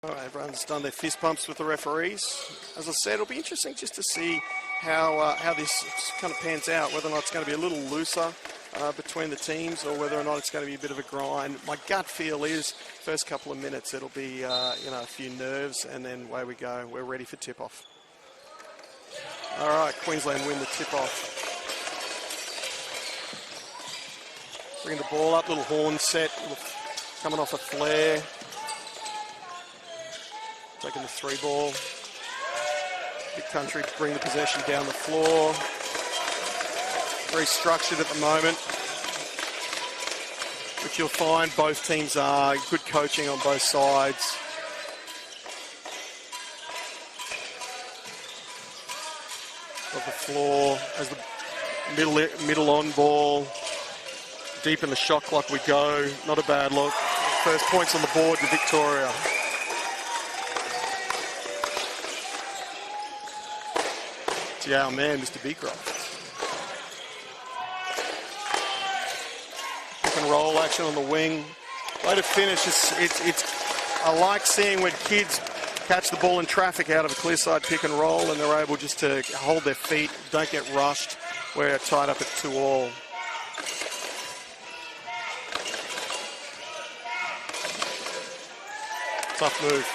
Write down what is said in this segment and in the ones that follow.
All right, everyone's done their fist pumps with the referees. As I said, it'll be interesting just to see how this kind of pans out, whether or not it's going to be a little looser between the teams or whether or not it's going to be a bit of a grind. My gut feel is first couple of minutes it'll be a few nerves, and then away we go. We're ready for tip-off. All right, Queensland win the tip-off. Bring the ball up, little horn set, coming off a flare. Taking the 3 ball. Big country to bring the possession down the floor. Very structured at the moment, which you'll find both teams are. Good coaching on both sides. Of the floor as the middle on ball. Deep in the shot clock we go. Not a bad look. First points on the board to Victoria. Yeah, man, Mr. Beecroft. Pick and roll action on the wing. Way to finish. I like seeing when kids catch the ball in traffic out of a clear side pick and roll and they're able just to hold their feet, don't get rushed. We're tied up at 2-all. Tough move.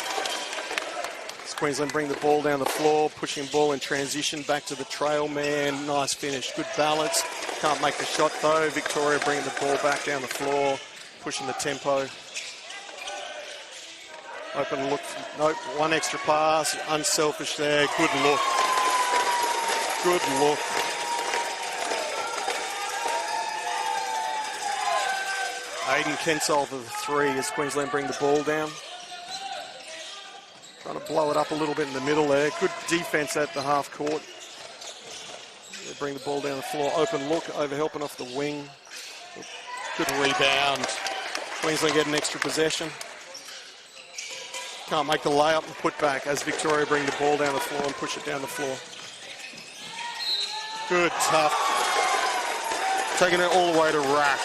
Queensland bring the ball down the floor, pushing ball in transition back to the trail man. Nice finish, good balance. Can't make the shot though. Victoria bringing the ball back down the floor, pushing the tempo. Open look, nope, one extra pass, unselfish there. Good look. Good look. Aiden Kensol for the 3 as Queensland bring the ball down. Trying to blow it up a little bit in the middle there. Good defense at the half court. They bring the ball down the floor. Open look, over helping off the wing. Good rebound. Queensland get an extra possession. Can't make the layup and put back as Victoria bring the ball down the floor and push it down the floor. Good, tough. Taking it all the way to Rack.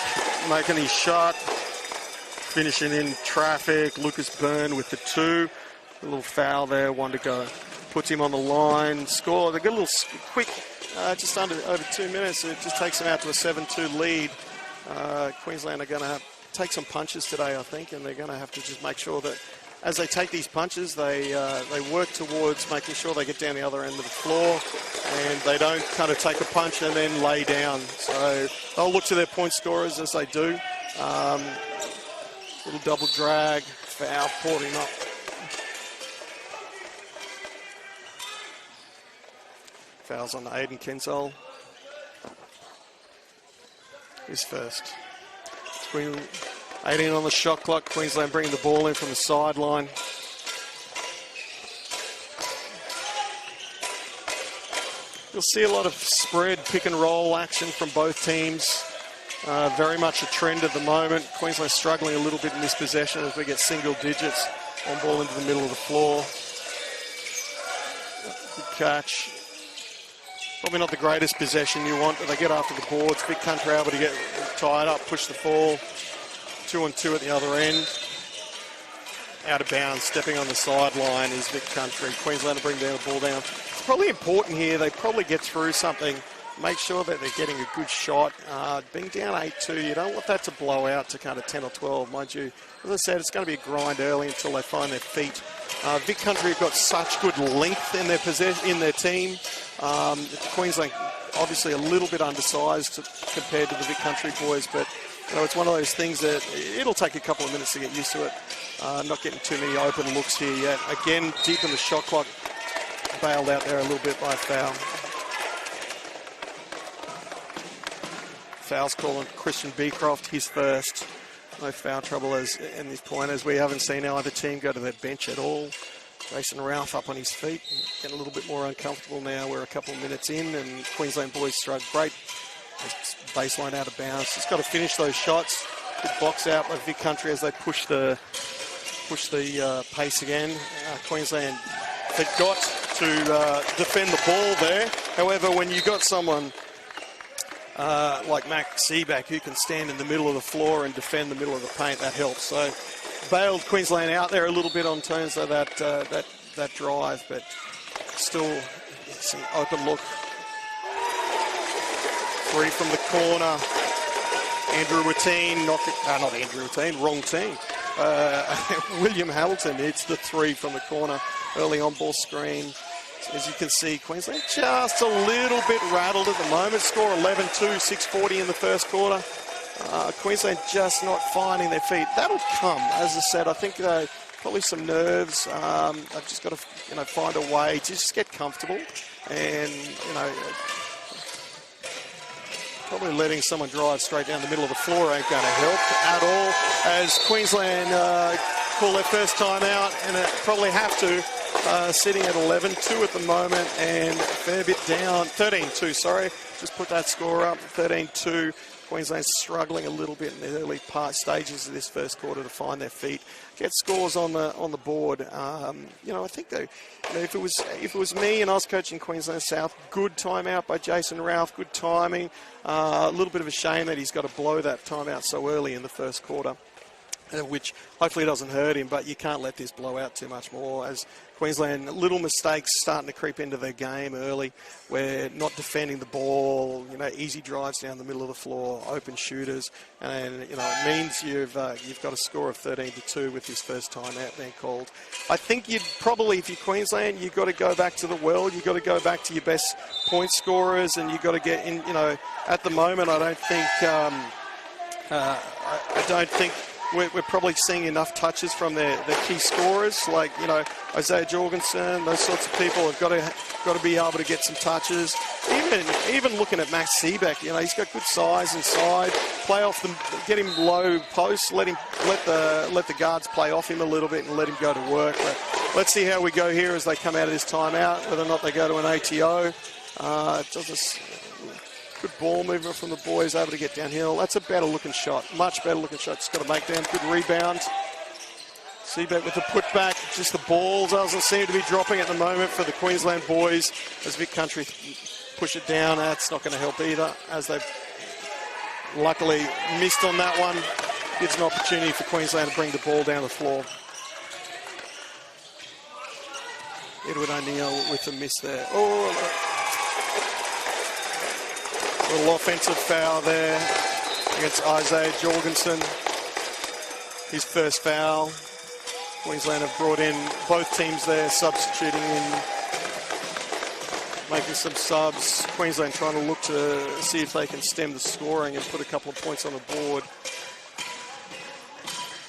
Making his shot. Finishing in traffic. Lucas Byrne with the 2. A little foul there, 1 to go. Puts him on the line, score. They get a little quick, just over 2 minutes. It just takes them out to a 7-2 lead. Queensland are going to have take some punches today, I think, and they're going to have to just make sure that as they take these punches, they work towards making sure they get down the other end of the floor and they don't kind of take a punch and then lay down. So they'll look to their point scorers as they do. Little double drag, foul, poured him up. Fouls on Aiden Kensol. His first. 18 on the shot clock. Queensland bringing the ball in from the sideline. You'll see a lot of spread pick and roll action from both teams. Very much a trend at the moment. Queensland struggling a little bit in this possession as we get single digits on ball into the middle of the floor. Good catch. Probably not the greatest possession you want, but they get after the boards. Big country able to get tied up, push the ball. 2-on-2 at the other end. Out of bounds, stepping on the sideline is Vic Country. Queensland will bring down the ball down. It's probably important here. They probably get through something. Make sure that they're getting a good shot. Being down 8-2, you don't want that to blow out to kind of 10 or 12, mind you. As I said, it's going to be a grind early until they find their feet. Vic Country have got such good length in their team. Queensland obviously a little bit undersized compared to the Vic Country boys, but it's one of those things that it'll take a couple of minutes to get used to it. Not getting too many open looks here yet. Again, deep in the shot clock, bailed out there a little bit by a foul. Foul's called on Christian Beecroft, his first. No foul trouble in this point, as we haven't seen either team go to their bench at all. Jason Ralph up on his feet, getting a little bit more uncomfortable now. We're a couple of minutes in, and Queensland boys struggle great. Baseline out of bounds. Just got to finish those shots. Good box out by Vic Country as they push the pace again. Queensland forgot to defend the ball there. However, when you got someone like Mac Seaback who can stand in the middle of the floor and defend the middle of the paint, that helps. So bailed Queensland out there a little bit on terms of that drive, but still it's an open look. 3 from the corner. Andrew Watine, not Andrew Watine, wrong team. William Hamilton hits the 3 from the corner, early on ball screen. As you can see, Queensland just a little bit rattled at the moment. Score 11-2, 6:40 in the first quarter. Queensland just not finding their feet. That'll come, as I said. I think probably some nerves. I've just got to, find a way to just get comfortable, and probably letting someone drive straight down the middle of the floor ain't going to help at all. As Queensland call their first time out, and probably have to. Sitting at 11-2 at the moment, and a fair bit down. 13-2, sorry. Just put that score up. 13-2. Queensland struggling a little bit in the early stages of this first quarter to find their feet, get scores on the board. I think though, if it was me and I was coaching Queensland South, good timeout by Jason Ralph, good timing. A little bit of a shame that he's got to blow that timeout so early in the first quarter, which hopefully doesn't hurt him, but you can't let this blow out too much more, as Queensland, little mistakes starting to creep into their game early, where not defending the ball, easy drives down the middle of the floor, open shooters, and it means you've got a score of 13-2 with this first time out being called. I think you'd probably, if you're Queensland, you've got to go back to the well, you've got to go back to your best point scorers, and you've got to get in, at the moment I don't think we're probably seeing enough touches from their key scorers, like Isaiah Jorgenson. Those sorts of people have got to be able to get some touches. Even looking at Max Seebeck, he's got good size inside. Play off them, get him low post. Let the guards play off him a little bit and let him go to work. But let's see how we go here as they come out of this timeout. Whether or not they go to an ATO. Good ball movement from the boys, able to get downhill. That's a better looking shot, much better looking shot. Just got to make down, good rebound. Seebeck with the putback, just the ball doesn't seem to be dropping at the moment for the Queensland boys as Vic Country push it down. That's not going to help either, as they've luckily missed on that one. Gives an opportunity for Queensland to bring the ball down the floor. Edward O'Neill with a miss there. Little offensive foul there against Isaiah Jorgenson. His first foul. Queensland have brought in both teams there, substituting in, making some subs. Queensland trying to look to see if they can stem the scoring and put a couple of points on the board.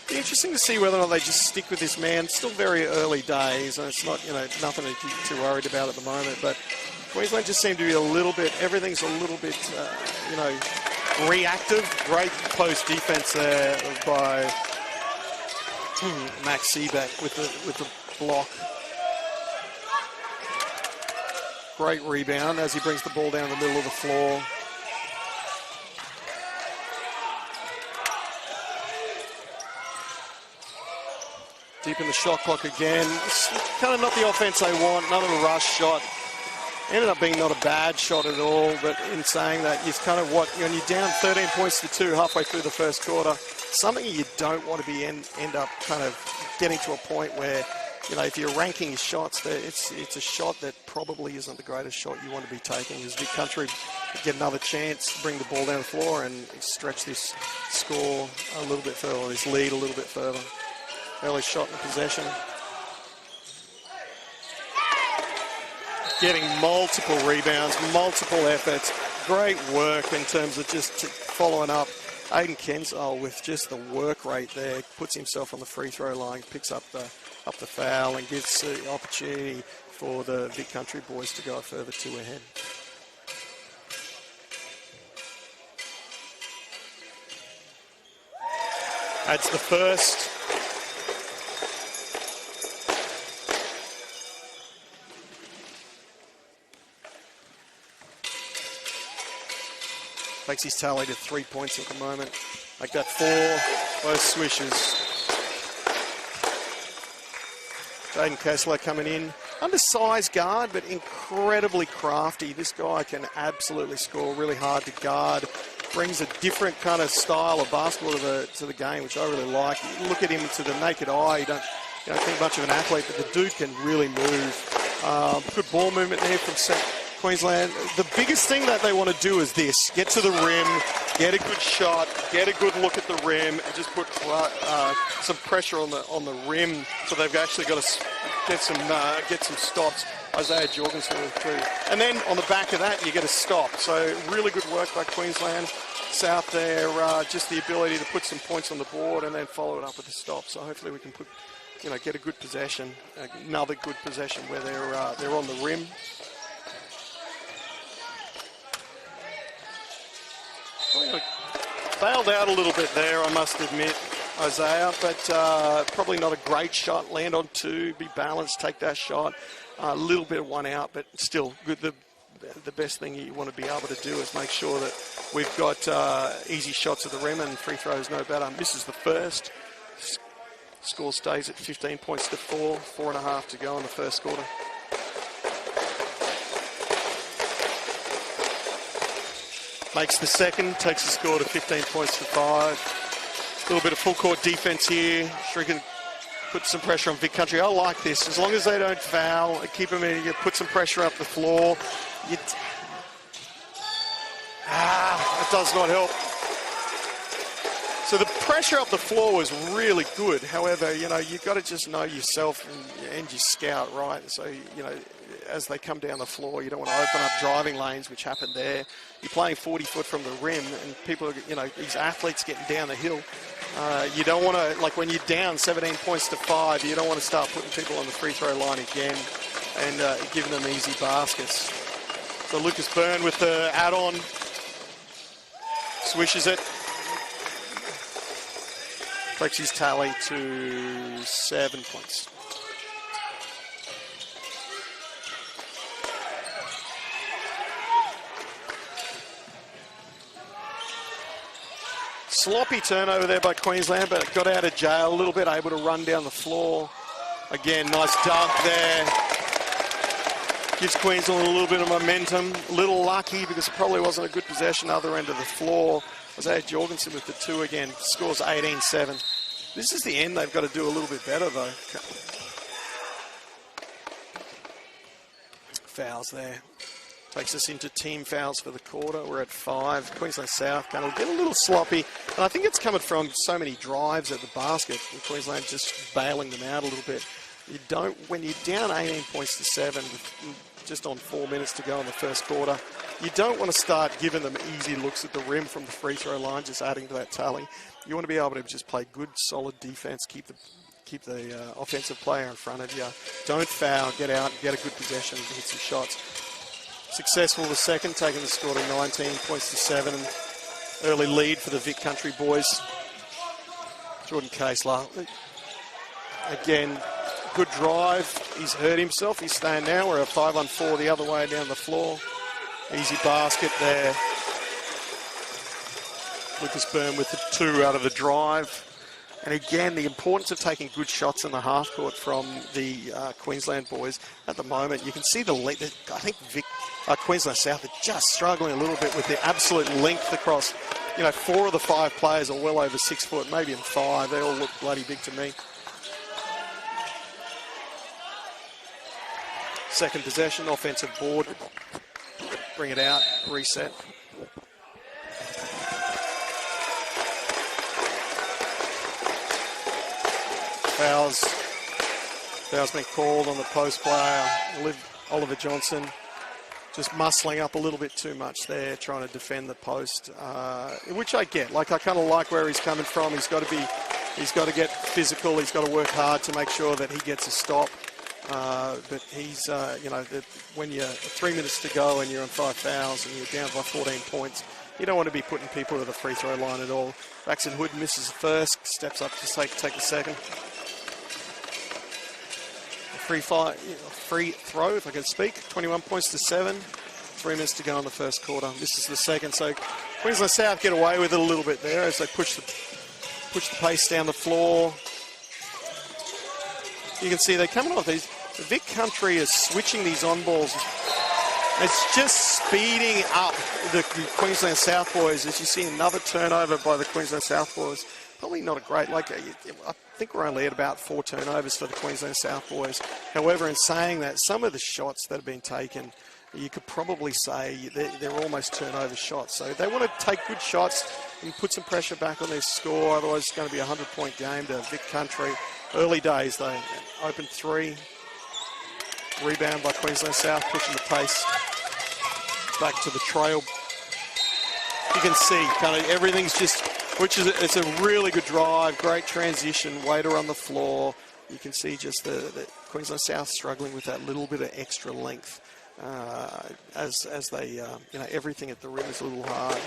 Be interesting to see whether or not they just stick with this man. Still very early days, and it's not, nothing to get too worried about at the moment, but Queensland just seem to be a little bit, everything's a little bit, reactive. Great post defense there by Max Seebeck with the block. Great rebound as he brings the ball down the middle of the floor. Deep in the shot clock again. It's kind of not the offense they want, another rush shot. Ended up being not a bad shot at all, but in saying that, it's kind of when you're down 13 points to 2 halfway through the first quarter, something you don't want to be end up kind of getting to a point where, if you're ranking your shots, it's a shot that probably isn't the greatest shot you want to be taking. As Vic Country get another chance to bring the ball down the floor and stretch this score a little bit further, this lead a little bit further. Early shot in possession. Getting multiple rebounds, multiple efforts. Great work in terms of just following up. Aiden Kensal with just the work rate there. Puts himself on the free throw line, picks up the foul, and gives the opportunity for the Vic Country boys to go a further 2 ahead. That's the first. Takes his tally to 3 points at the moment. Like that 4, those swishes. Jaden Kessler coming in. Undersized guard, but incredibly crafty. This guy can absolutely score, really hard to guard. brings a different kind of style of basketball to the game, which I really like. You look at him to the naked eye, you don't think much of an athlete, but the dude can really move. Good ball movement there from Queensland. The biggest thing that they want to do is this: get to the rim, get a good shot, get a good look at the rim, and just put some pressure on the rim. So they've actually got to get some stops. Isaiah Jorgenson with 2. And then on the back of that, you get a stop. So really good work by Queensland South there. Just the ability to put some points on the board and then follow it up with a stop. So hopefully we can get a good possession, another good possession where they're on the rim. Bailed out a little bit there, I must admit, Isaiah, but probably not a great shot. Land on 2, be balanced, take that shot. A little bit of one out, but still good. The best thing you want to be able to do is make sure that we've got easy shots at the rim, and free throws no better. Misses the first. Score stays at 15 points to 4. 4.5 to go in the first quarter. Makes the second, takes the score to 15 points to 5. A little bit of full court defense here. Sure can put some pressure on Vic Country. I like this. As long as they don't foul, keep them in, you put some pressure up the floor. It does not help. So the pressure up the floor was really good. However, you've got to just know yourself and your scout, right? So, as they come down the floor, you don't want to open up driving lanes, which happened there. You're playing 40 foot from the rim, and people are, these athletes getting down the hill. You don't want to, like when you're down 17 points to 5, you don't want to start putting people on the free throw line again and giving them easy baskets. So Lucas Byrne with the add-on, swishes it. Takes his tally to 7 points. Sloppy turnover there by Queensland, but got out of jail a little bit, able to run down the floor. Again, nice dunk there. Gives Queensland a little bit of momentum. A little lucky because it probably wasn't a good possession other end of the floor. Isaiah Jorgenson with the 2 again. Scores 18-7. This is the end. They've got to do a little bit better, though. Fouls there. Takes us into team fouls for the quarter. We're at 5. Queensland South going to get a little sloppy. And I think it's coming from so many drives at the basket. And Queensland just bailing them out a little bit. You don't, when you're down 18 points to 7, just on 4 minutes to go in the first quarter, you don't want to start giving them easy looks at the rim from the free throw line, just adding to that tally. You want to be able to just play good, solid defense, keep the offensive player in front of you. Don't foul, get out, get a good possession, and hit some shots. Successful the second, taking the score to 19 points to 7. Early lead for the Vic Country boys. Jordan Casler. Again, good drive. He's hurt himself. He's staying now. We're a 5-on-4 the other way down the floor. Easy basket there. Lucas Byrne with the 2 out of the drive. And again, the importance of taking good shots in the half court from the Queensland boys at the moment. You can see the length. I think Queensland South are just struggling a little bit with the absolute length across. 4 of the 5 players are well over 6 foot, maybe even 5. They all look bloody big to me. Second possession, offensive board. Bring it out, reset. Foul's been called on the post player, Oliver Johnson. Just muscling up a little bit too much there, trying to defend the post, which I get. I kind of like where he's coming from. He's got to get physical. He's got to work hard to make sure that he gets a stop. But he's, when you're 3 minutes to go and you're on 5 fouls and you're down by 14 points, you don't want to be putting people to the free throw line at all. Braxton Hood misses the first, steps up to take the second. Free throw, if I can speak. 21 points to 7. 3 minutes to go in the first quarter. This is the second. So Queensland South get away with it a little bit there as they push the pace down the floor. You can see they're coming off these. The Vic Country is switching these on balls It's just speeding up the Queensland South boys. As you see another turnover by the Queensland South boys. Probably not a great, I think we're only at about 4 turnovers for the Queensland South boys. However, in saying that, some of the shots that have been taken, you could probably say they're almost turnover shots. So they want to take good shots and put some pressure back on their score. Otherwise, it's going to be a 100-point game to Vic Country. Early days, though. Open 3. Rebound by Queensland South, pushing the pace back to the trail. You can see kind of everything's just, it's a really good drive, great transition, way to run the floor. You can see just the Queensland South struggling with that little bit of extra length as they, everything at the rim is a little hard.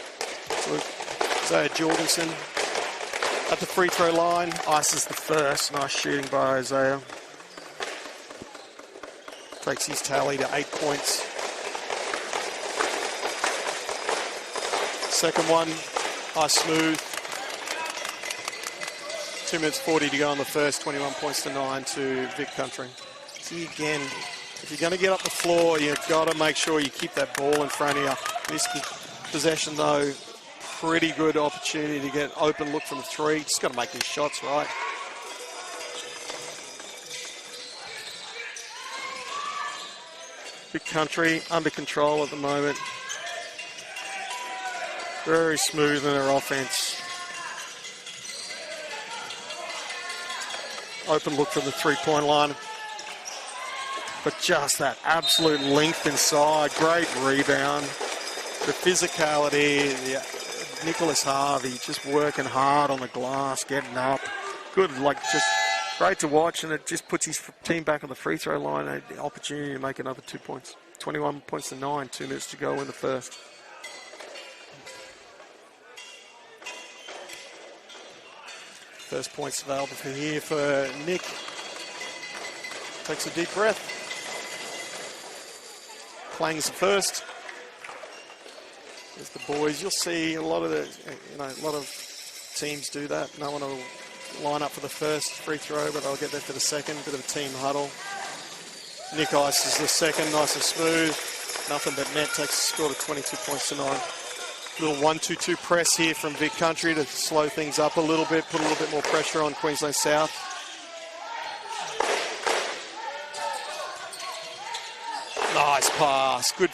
So Jorgenson at the free throw line, ices the first. Nice shooting by Isaiah. Takes his tally to 8 points. Second one, nice smooth. 2 minutes 40 to go on the first, 21 points to 9 to Vic Country. See again, if you're going to get up the floor, you've got to make sure you keep that ball in front of you. This possession though, pretty good opportunity to get open look from the 3. Just got to make these shots right. Vic Country under control at the moment. Very smooth in their offense. Open look from the 3-point line. But just that absolute length inside. Great rebound. The physicality, Nicholas Harvey just working hard on the glass, getting up. Good, just great to watch, and it just puts his team back on the free throw line. The opportunity to make another 2 points. 21 points to 9, 2 minutes to go in the first. First points available for here for Nick. Takes a deep breath. Clangs the first. There's the boys. You'll see a lot of teams do that. No one will line up for the first free throw, but I'll get there for the second. Bit of a team huddle. Nick ices the second, nice and smooth. Nothing but net, takes the score to 22 points to 9. Little 1-2-2 press here from Vic Country to slow things up a little bit, put a little bit more pressure on Queensland South. Nice pass, good.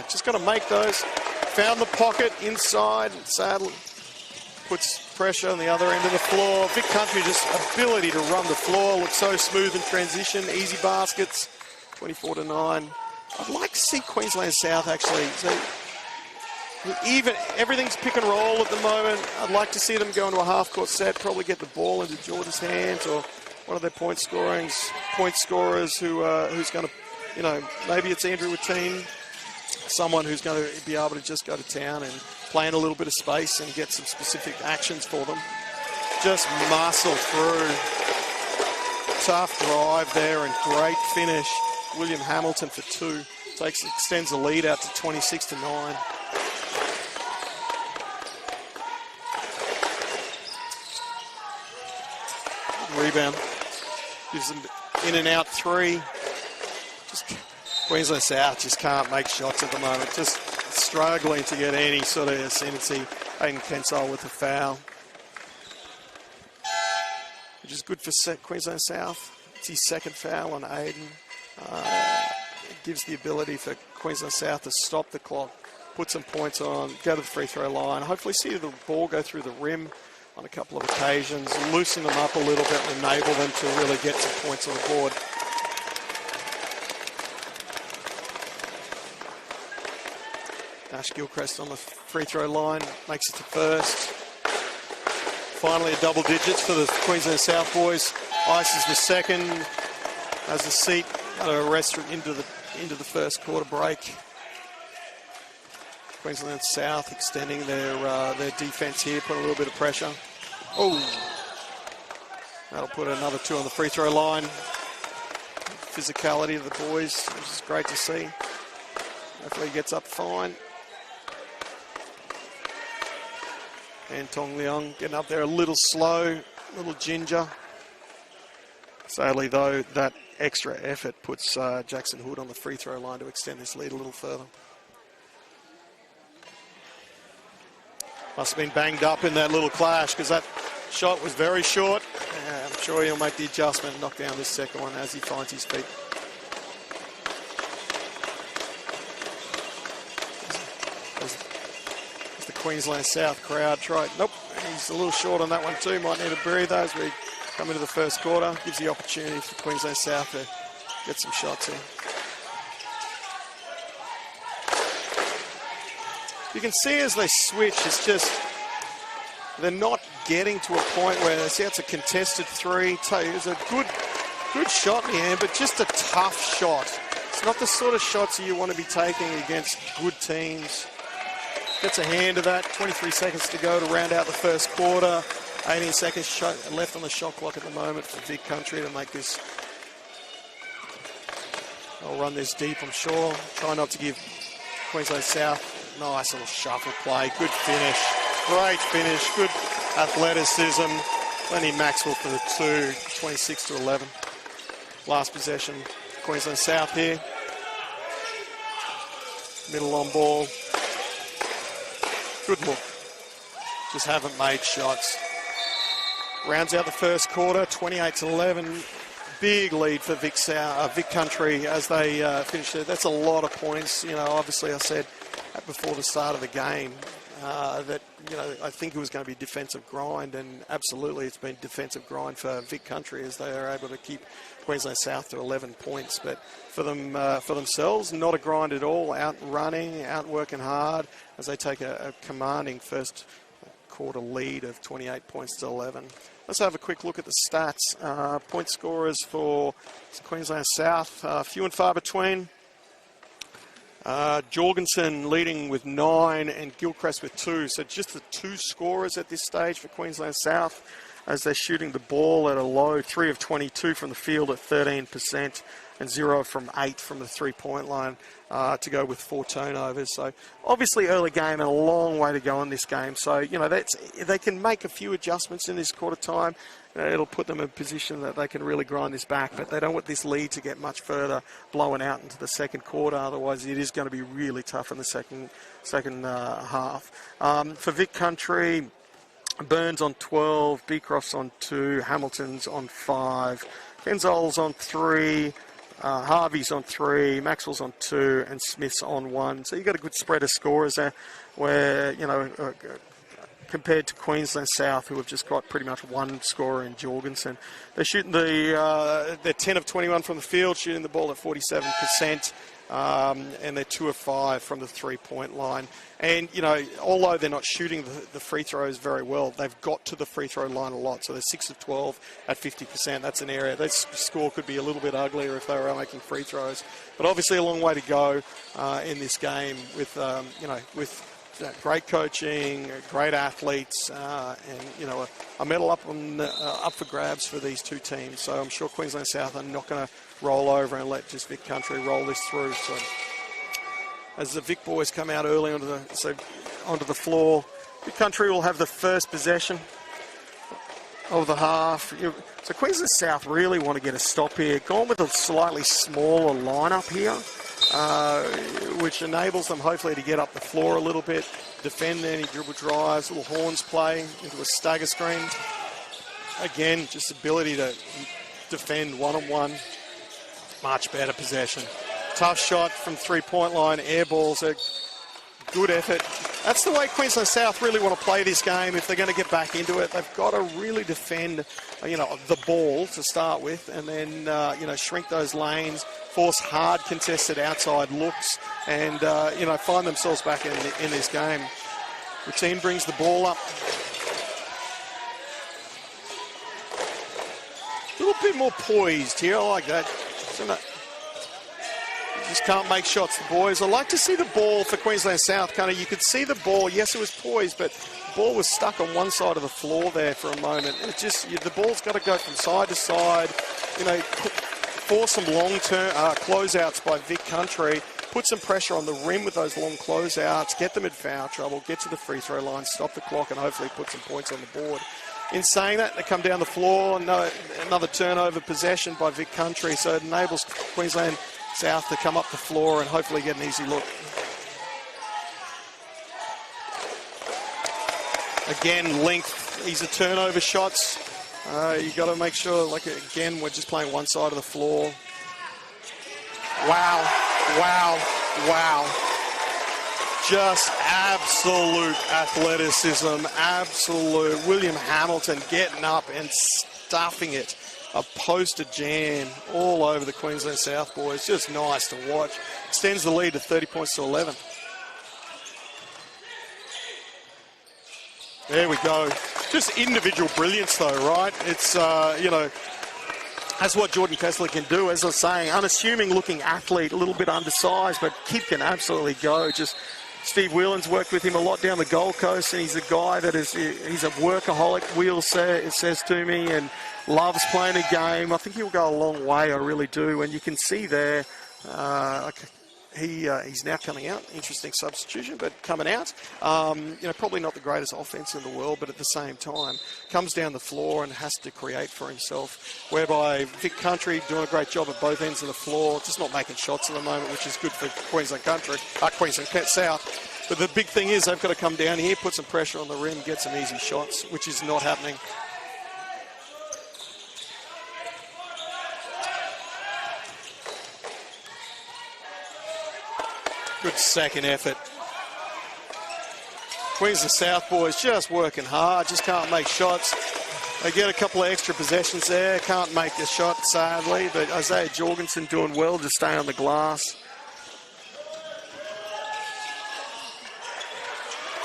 Just got to make those. Found the pocket inside, sadly puts pressure on the other end of the floor. Vic Country, just ability to run the floor, looks so smooth in transition, easy baskets, 24 to 9. I'd like to see Queensland South actually. So even everything's pick and roll at the moment. I'd like to see them go into a half-court set, probably get the ball into Jordan's hands or one of their point scorers who's going to, maybe it's Andrew Watine, someone who's going to be able to just go to town and play in a little bit of space and get some specific actions for them. Just muscle through. Tough drive there and great finish. William Hamilton for 2. Extends the lead out to 26 to 9. Rebound. Gives them in and out 3. Queensland South just can't make shots at the moment. Just struggling to get any sort of ascendancy. Aiden Kensole with a foul, which is good for Queensland South. It's his second foul on Aiden. It gives the ability for Queensland South to stop the clock, put some points on, go to the free throw line, hopefully see the ball go through the rim on a couple of occasions, loosen them up a little bit and enable them to really get some points on the board. Ash Gilchrist on the free throw line, makes it to first. Finally a double digits for the Queensland South boys. Ices the second, has a seat, rest into the first quarter break. Queensland South extending their defense here, put a little bit of pressure. Oh, that'll put another 2 on the free throw line. Physicality of the boys, which is great to see. Hopefully he gets up fine. And Tong Leong getting up there a little slow, a little ginger. Sadly though, that extra effort puts Jackson Hood on the free throw line to extend this lead a little further. Must have been banged up in that little clash because that shot was very short. I'm sure he'll make the adjustment and knock down this second one as he finds his feet. As the Queensland South crowd tried. Nope, he's a little short on that one too. Might need a breather as we come into the first quarter. Gives the opportunity for Queensland South to get some shots in. You can see as they switch, it's just they're not getting to a point where they see it's a contested three. It's a good shot in the end, but just a tough shot. It's not the sort of shots that you want to be taking against good teams. Gets a hand of that. 23 seconds to go to round out the first quarter. 18 seconds left on the shot clock at the moment for Vic Country to make this. They'll run this deep, I'm sure. Try not to give Queensland South nice little shuffle play. Good finish. Great finish. Good athleticism. Lenny Maxwell for the two. 26-11. Last possession. Queensland South here. Middle on ball. Good look. Just haven't made shots. Rounds out the first quarter. 28-11. Big lead for Vic Country as they finish it. That's a lot of points. You know, obviously I said before the start of the game that, you know, I think it was going to be defensive grind, and absolutely it's been defensive grind for Vic Country as they are able to keep Queensland South to 11 points. But for them, for themselves, not a grind at all. Out running, out working hard as they take a commanding first quarter lead of 28 points to 11. Let's have a quick look at the stats. Point scorers for Queensland South, few and far between. Jorgenson leading with 9 and Gilchrist with 2. So just the 2 scorers at this stage for Queensland South as they're shooting the ball at a low 3 of 22 from the field at 13% and 0 from 8 from the 3-point line to go with 4 turnovers. So obviously early game and a long way to go in this game. So, you know, they can make a few adjustments in this quarter time. It'll put them in a position that they can really grind this back, but they don't want this lead to get much further blown out into the second quarter. Otherwise, it is going to be really tough in the second half. For Vic Country, Burns on 12, Beecroft's on 2, Hamilton's on 5, Kenzol's on 3, Harvey's on 3, Maxwell's on 2, and Smith's on 1. So you've got a good spread of scorers there where, you know, compared to Queensland South, who have just got pretty much 1 scorer in Jorgenson. They're shooting they're 10 of 21 from the field, shooting the ball at 47%, and they're 2 of 5 from the 3-point line. And, you know, although they're not shooting the free throws very well, they've got to the free throw line a lot. So they're 6 of 12 at 50%. That's an area. That score could be a little bit uglier if they were making free throws. But obviously a long way to go in this game with, you know, with great coaching, great athletes, and, you know, a medal up for grabs for these 2 teams. So I'm sure Queensland South are not going to roll over and let just Vic Country roll this through. So as the Vic boys come out early onto the floor, Vic Country will have the first possession of the half. So Queensland South really want to get a stop here. Gone with a slightly smaller lineup here, which enables them hopefully to get up the floor a little bit, defend any dribble drives, little horns play into a stagger screen. Again, just ability to defend one-on-one. Much better possession. Tough shot from 3-point line, air balls, a good effort. That's the way Queensland South really want to play this game if they're going to get back into it. They've got to really defend, you know, the ball to start with, and then, you know, shrink those lanes, force hard contested outside looks, and, you know, find themselves back in this game. The team brings the ball up. A little bit more poised here. I like that. Just can't make shots, the boys. I like to see the ball for Queensland South. Kind of, you could see the ball. Yes, it was poised, but the ball was stuck on one side of the floor there for a moment. It just, the ball's got to go from side to side. You know, force some long-term closeouts by Vic Country. Put some pressure on the rim with those long closeouts. Get them in foul trouble. Get to the free throw line. Stop the clock, and hopefully put some points on the board. In saying that, they come down the floor. Another turnover possession by Vic Country, so it enables Queensland South to come up the floor and hopefully get an easy look. Again, length. These are turnover shots. You got to make sure, like, again, we're just playing one side of the floor. Wow, wow, wow. Just absolute athleticism, absolute. William Hamilton getting up and stuffing it. A poster jam all over the Queensland South boys. Just nice to watch. Extends the lead to 30 points to 11. There we go. Just individual brilliance though, right? It's, you know, that's what Jordan Kessler can do. As I was saying, unassuming looking athlete, a little bit undersized, but kid can absolutely go. Just Steve Whelan's worked with him a lot down the Gold Coast, and he's a guy that is, he's a workaholic, Wheels says to me, and loves playing a game. I think he'll go a long way, I really do. And you can see there, he's now coming out. Interesting substitution, but coming out. You know, probably not the greatest offense in the world, but at the same time, comes down the floor and has to create for himself. Whereby Vic Country doing a great job at both ends of the floor, just not making shots at the moment, which is good for Queensland South. But the big thing is they've got to come down here, put some pressure on the rim, get some easy shots, which is not happening. Good second effort. Queensland South boys just working hard, just can't make shots. They get a couple of extra possessions there, can't make the shot, sadly, but Isaiah Jorgenson doing well to stay on the glass.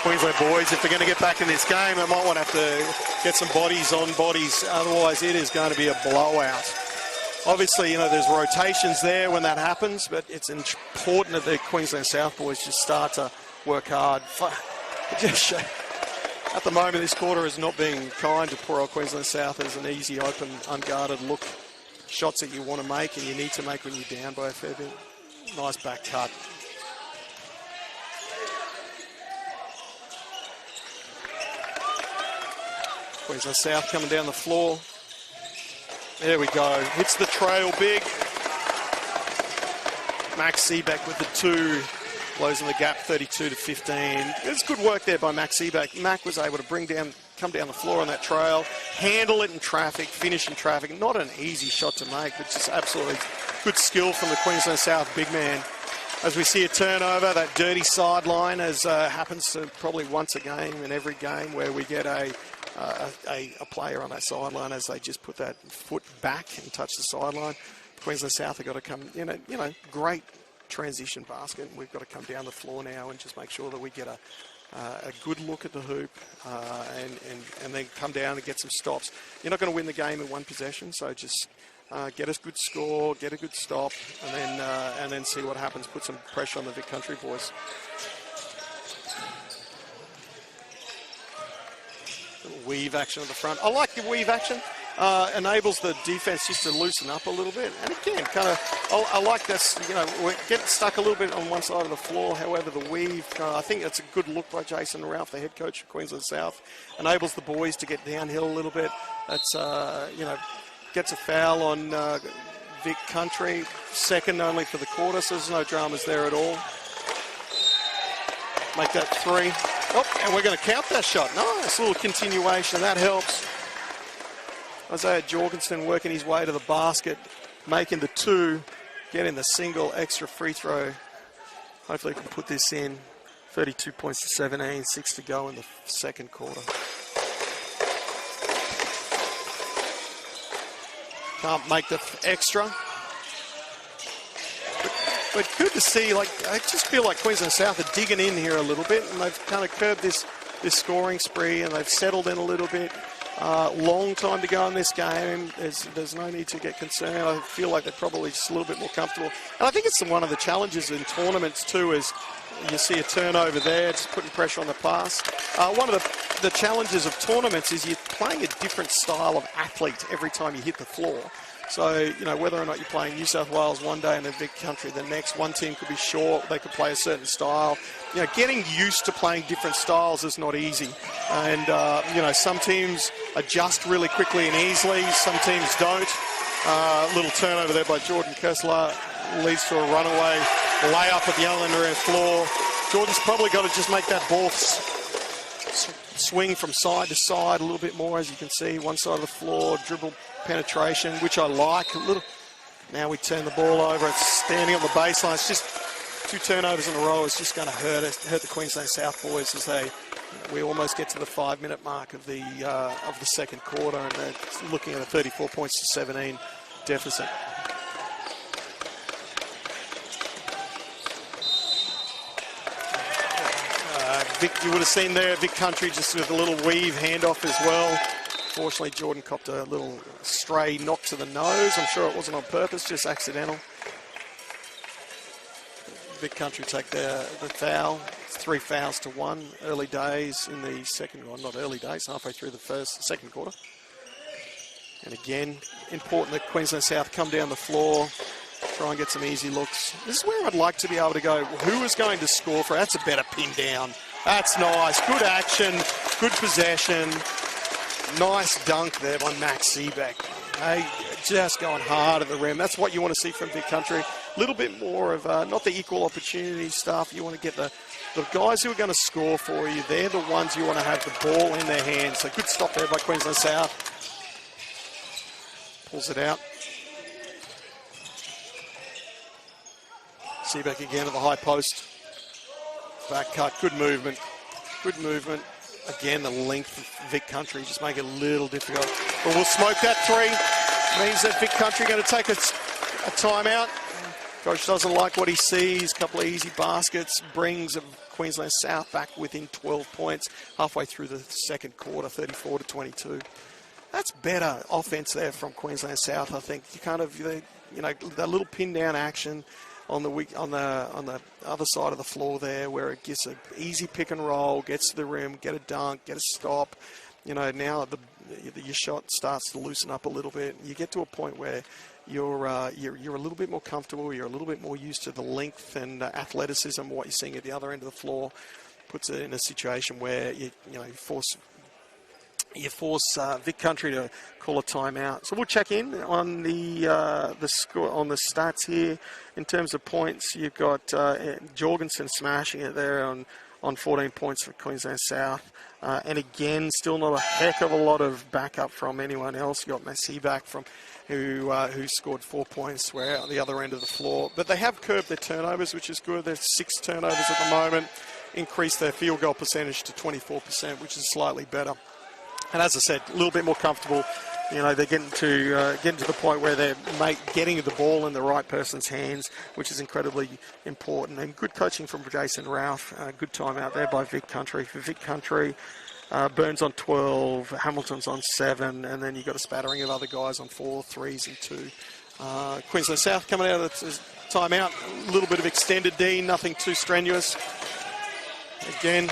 Queensland boys, if they're going to get back in this game, they might want to have to get some bodies on bodies, otherwise it is going to be a blowout. Obviously, you know, there's rotations there when that happens, but it's important that the Queensland South boys just start to work hard. At the moment, this quarter is not being kind to poor old Queensland South. There's an easy, open, unguarded look. Shots that you want to make and you need to make when you're down by a fair bit. Nice back cut. Queensland South coming down the floor. There we go. Hits the trail big. Max Seaback with the two. Closing the gap 32 to 15. It's good work there by Max Seaback. Mac was able to come down the floor on that trail, handle it in traffic, finish in traffic. Not an easy shot to make, but just absolutely good skill from the Queensland South big man. As we see a turnover, that dirty sideline, as happens to probably once a game in every game where we get a player on that sideline as they just put that foot back and touch the sideline. Queensland South have got to come, you know, great transition basket. We've got to come down the floor now and just make sure that we get a good look at the hoop and then come down and get some stops. You're not going to win the game in one possession, so just get us a good score, get a good stop, and then see what happens. Put some pressure on the Vic Country boys. Weave action at the front. I like the weave action. Enables the defense just to loosen up a little bit. And again, kind of, I like this, you know, we're getting stuck a little bit on one side of the floor. However, the weave, I think it's a good look by Jason Ralph, the head coach of Queensland South. Enables the boys to get downhill a little bit. That's, you know, gets a foul on Vic Country. Second only for the quarter, so there's no dramas there at all. Make that three. Oh, and we're going to count that shot. Nice little continuation. That helps. Isaiah Jorgenson working his way to the basket, making the two, getting the single extra free throw. Hopefully we can put this in. 32 points to 17, 6 to go in the second quarter. Can't make the extra. But good to see, like, I just feel like Queensland South are digging in here a little bit, and they've kind of curbed this scoring spree, and they've settled in a little bit. Long time to go in this game. There's no need to get concerned. I feel like they're probably just a little bit more comfortable. And I think it's one of the challenges in tournaments too, is you see a turnover there, just putting pressure on the pass. One of the challenges of tournaments is you're playing a different style of athlete every time you hit the floor. So, you know, whether or not you're playing New South Wales one day and the Vic Country the next, one team could be short, they could play a certain style. You know, getting used to playing different styles is not easy. And, you know, some teams adjust really quickly and easily, some teams don't. Little turnover there by Jordan Kessler leads to a runaway layup at the other end of the floor. Jordan's probably got to just make that ball swing from side to side a little bit more, as you can see. One side of the floor, dribble penetration, which I like a little. Now we turn the ball over. It's standing on the baseline. It's just 2 turnovers in a row. It's just going to hurt the Queensland South boys as we almost get to the 5-minute mark of the second quarter, and they're looking at a 34 points to 17 deficit. Vic, you would have seen there, Vic Country just with a little weave handoff as well. Fortunately, Jordan copped a little stray knock to the nose. I'm sure it wasn't on purpose, just accidental. Vic Country take the foul. It's 3 fouls to 1. Early days in the second, well, not early days, halfway through the second quarter. And again, important that Queensland South come down the floor, try and get some easy looks. This is where I'd like to be able to go, who is going to score for? That's a better pin down. That's nice. Good action, good possession. Nice dunk there by Max Seebeck. Hey, just going hard at the rim. That's what you want to see from Vic Country. A little bit more of not the equal opportunity stuff. You want to get the guys who are going to score for you. They're the ones you want to have the ball in their hands. So good stop there by Queensland South. Pulls it out. Seebeck again at the high post. Back cut, good movement. Good movement. Again, the length of Vic Country just make it a little difficult. But we'll smoke that 3. Means that Vic Country going to take a timeout. Coach doesn't like what he sees. Couple of easy baskets. Brings Queensland South back within 12 points halfway through the second quarter, 34 to 22. That's better offense there from Queensland South, I think. You kind of, that little pin down action on the other side of the floor there, where it gets an easy pick and roll, gets to the rim, get a dunk, get a stop. Now your shot starts to loosen up a little bit. You get to a point where you're a little bit more comfortable. You're a little bit more used to the length and athleticism. What you're seeing at the other end of the floor puts it in a situation where you force Vic Country to call a timeout. So we'll check in on the score, on the stats here. In terms of points, you've got Jorgenson smashing it there on 14 points for Queensland South. And again, still not a heck of a lot of backup from anyone else. You've got Messi back from who scored 4 points. We're out on the other end of the floor. But they have curbed their turnovers, which is good. There's 6 turnovers at the moment. Increased their field goal percentage to 24%, which is slightly better. And as I said, a little bit more comfortable. They're getting to the point where they're getting the ball in the right person's hands, which is incredibly important. And good coaching from Jason Ralph. Good time out there by Vic Country. For Vic Country, Burns on 12, Hamilton's on 7, and then you've got a spattering of other guys on 4, 3s and 2. Queensland South coming out of the timeout. A little bit of extended D, nothing too strenuous. Again,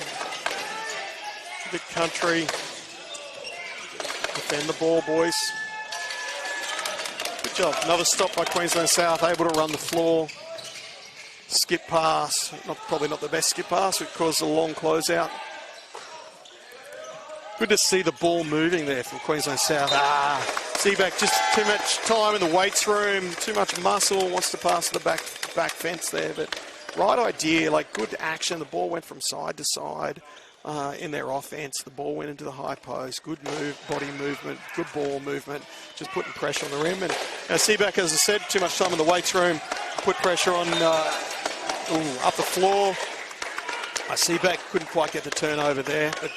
Vic Country. Defend the ball, boys. Good job. Another stop by Queensland South, able to run the floor. Skip pass. Probably not the best skip pass. It caused a long closeout. Good to see the ball moving there from Queensland South. Seebeck, just too much time in the weights room. Too much muscle. Wants to pass the back fence there. But right idea, good action. The ball went from side to side. In their offense, the ball went into the high post. Good move, body movement, good ball movement, just putting pressure on the rim. And Seebeck, as I said, too much time in the weights room, put pressure on up the floor. Seebeck couldn't quite get the turnover there, but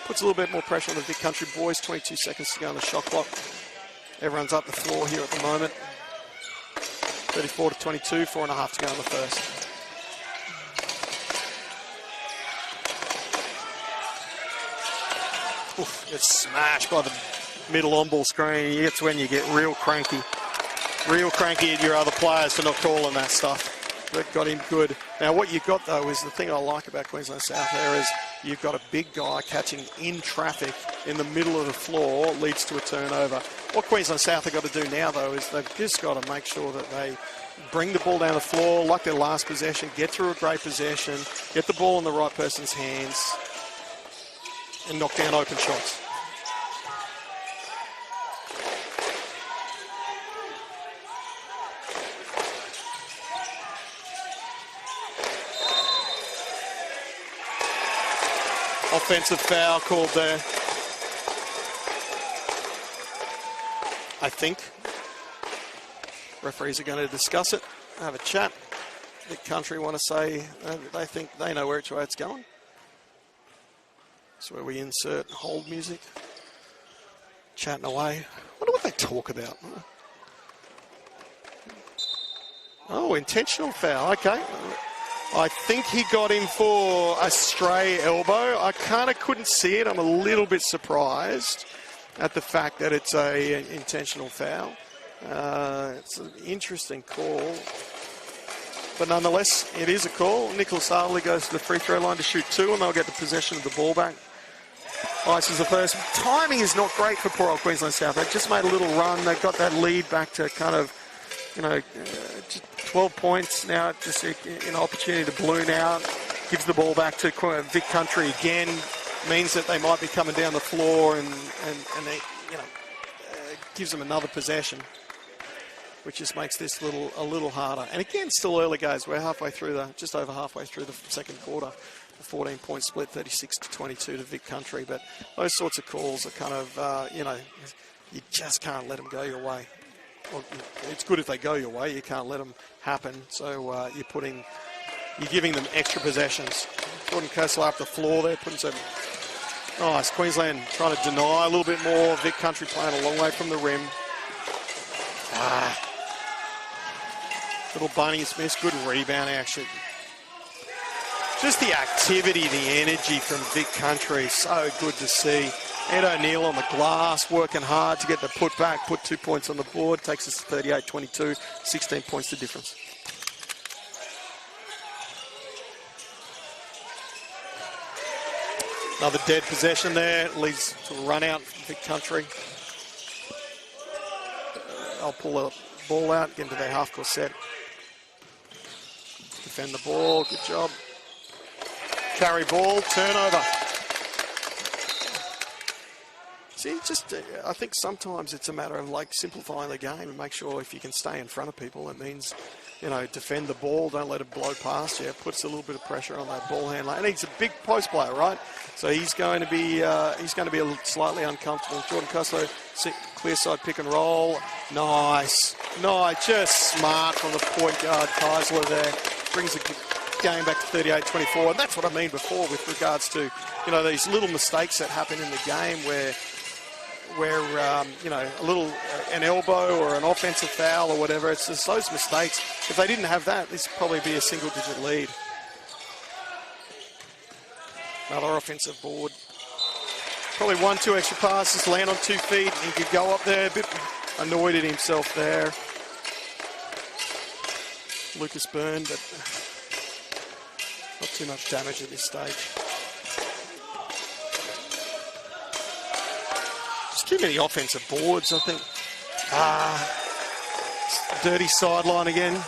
puts a little bit more pressure on the Vic Country boys. 22 seconds to go on the shot clock. Everyone's up the floor here at the moment. 34 to 22, 4.5 to go in the first. It's smashed by the middle on-ball screen. It's when you get real cranky at your other players for not calling that stuff. That got him good. Now, what you've got, though, is the thing I like about Queensland South there is you've got a big guy catching in traffic in the middle of the floor, leads to a turnover. What Queensland South have got to do now, though, is they've just got to make sure that they bring the ball down the floor like their last possession, get through a great possession, get the ball in the right person's hands, and knock down open shots. Offensive foul called there. I think. Referees are going to discuss it, have a chat. The country want to say they think they know which way it's going. That's where we insert hold music. Chatting away. I wonder what they talk about. Oh, intentional foul. Okay. I think he got him for a stray elbow. I kind of couldn't see it. I'm a little bit surprised at the fact that it's an intentional foul. It's an interesting call. But nonetheless, it is a call. Nicholas Harley goes to the free throw line to shoot 2, and they'll get the possession of the ball back. Ice is the first. Timing is not great for poor old Queensland South. They just made a little run. They got that lead back to kind of, just 12 points now. Just an opportunity to balloon out. Gives the ball back to Vic Country again. Means that they might be coming down the floor, and they, gives them another possession, which just makes this a little harder. And again, still early guys. We're just over halfway through the second quarter. A 14-point split, 36-22 to Vic Country. But those sorts of calls are kind of, you just can't let them go your way. Well, it's good if they go your way. You can't let them happen. So you're giving them extra possessions. Jordan Kessler up the floor there, putting some. Nice. Queensland trying to deny a little bit more. Vic Country playing a long way from the rim. Little Bunny's miss. Good rebound action. Just the activity, the energy from Vic Country. So good to see. Ed O'Neill on the glass, working hard to get the putback. Put 2 points on the board. Takes us to 38-22. 16 points the difference. Another dead possession there. Leads to a run out from Vic Country. I'll pull the ball out, get into their half-court set. Defend the ball, good job. Carry ball, turnover. See, I think sometimes it's a matter of simplifying the game and make sure if you can stay in front of people, it means, defend the ball, don't let it blow past you. It puts a little bit of pressure on that ball handler. And he's a big post player, right? So he's going to be slightly uncomfortable. Jordan Kessler, clear side pick and roll. Nice, just smart from the point guard Keisler there. Brings the game back to 38-24, and that's what I mean before with regards to these little mistakes that happen in the game where an elbow or an offensive foul or whatever. It's just those mistakes. If they didn't have that, this would probably be a single-digit lead. Another offensive board. Probably 1-2 extra passes, land on 2 feet. He could go up there, a bit annoyed at himself there. Lucas Byrne, but not too much damage at this stage. Just too many offensive boards, I think. Dirty sideline again.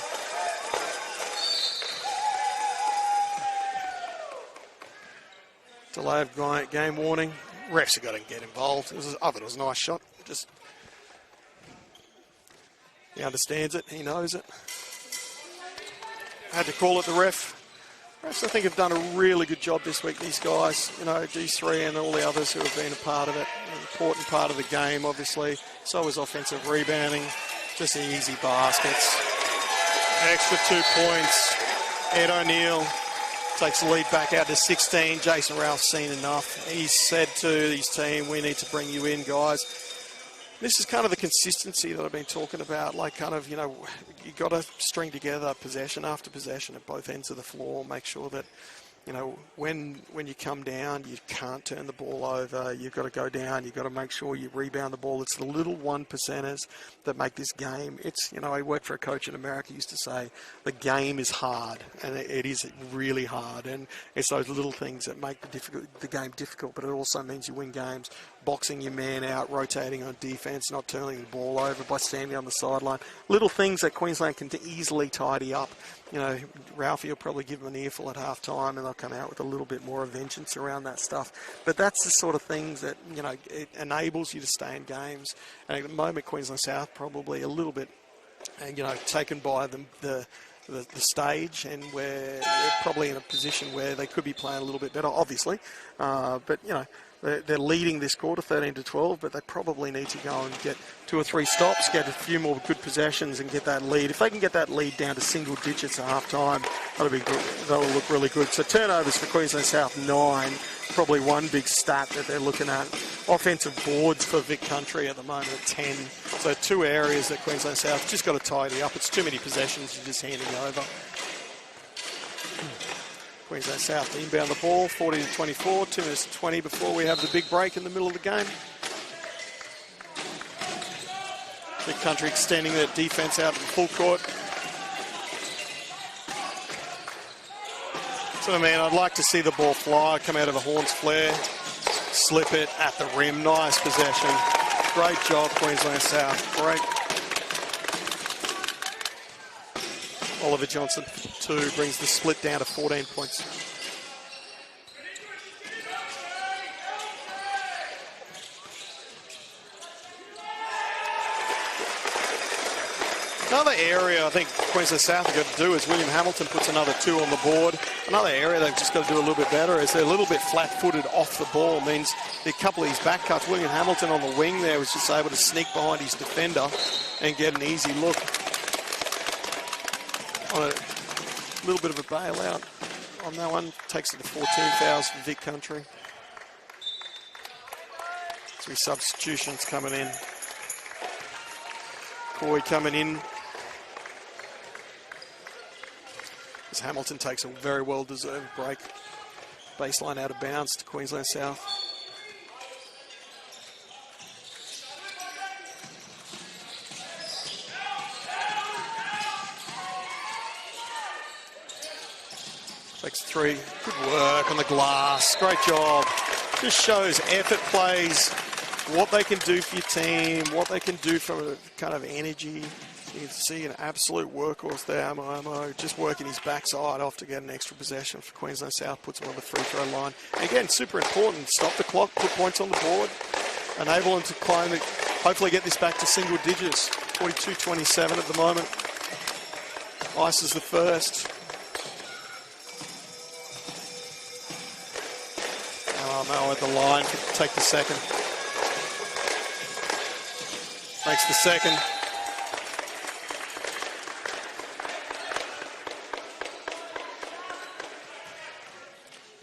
Delay of game warning. Refs have got to get involved. I thought it was a nice shot. Just he understands it. He knows it. Had to call it the ref. Refs, I think, have done a really good job this week, these guys. D3 and all the others who have been a part of it. An important part of the game, obviously. So is offensive rebounding. Just easy baskets. Extra 2 points. Ed O'Neill takes the lead back out to 16. Jason Ralph's seen enough. He said to his team, we need to bring you in, guys. This is kind of the consistency that I've been talking about. You've got to string together possession after possession at both ends of the floor. Make sure that, when you come down, you can't turn the ball over. You've got to go down. You've got to make sure you rebound the ball. It's the little 1%ers that make this game. I worked for a coach in America who used to say, the game is hard, and it is really hard. And it's those little things that make the game difficult, but it also means you win games. Boxing your man out, rotating on defense, not turning the ball over by standing on the sideline. Little things that Queensland can easily tidy up. Ralphie will probably give them an earful at halftime, and they'll come out with a little bit more of vengeance around that stuff. But that's the sort of things that, it enables you to stay in games. And at the moment, Queensland South probably a little bit, taken by the the stage, and they're probably in a position where they could be playing a little bit better, obviously. But, you know, they're leading this quarter 13-12, but they probably need to go and get 2 or 3 stops, get a few more good possessions and get that lead. If they can get that lead down to single digits at half time, that'll be good. That'll look really good. So turnovers for Queensland South 9, probably one big stat that they're looking at. Offensive boards for Vic Country at the moment at 10. So 2 areas that Queensland South just got to tidy up. It's too many possessions, you're just handing over. Queensland South inbound the ball, 40-24, 2 minutes 20 before we have the big break in the middle of the game. Big Country extending their defence out to the full court. So, I mean, I'd like to see the ball fly, come out of the Horns flare, slip it at the rim. Nice possession. Great job, Queensland South. Great. Oliver Johnson, 2, brings the split down to 14 points. Another area I think Queensland South have got to do is William Hamilton puts another 2 on the board. Another area they've just got to do a little bit better is they're a little bit flat-footed off the ball. Means a couple of these back cuts, William Hamilton on the wing there was just able to sneak behind his defender and get an easy look on a little bit of a bailout on that one. Takes it to 14 fouls for Vic Country. 3 substitutions coming in. Coy coming in. As Hamilton takes a very well-deserved break. Baseline out of bounds to Queensland South. Takes 3. Good work on the glass. Great job. Just shows effort plays, what they can do for your team, what they can do from a kind of energy. You can see an absolute workhorse there, Momo, just working his backside off to get an extra possession for Queensland South, puts him on the free throw line. And again, super important, stop the clock, put points on the board, enable them to climb it, hopefully get this back to single digits. 42-27 at the moment. Ice is the first. Mo at the line to take the second. Makes the second.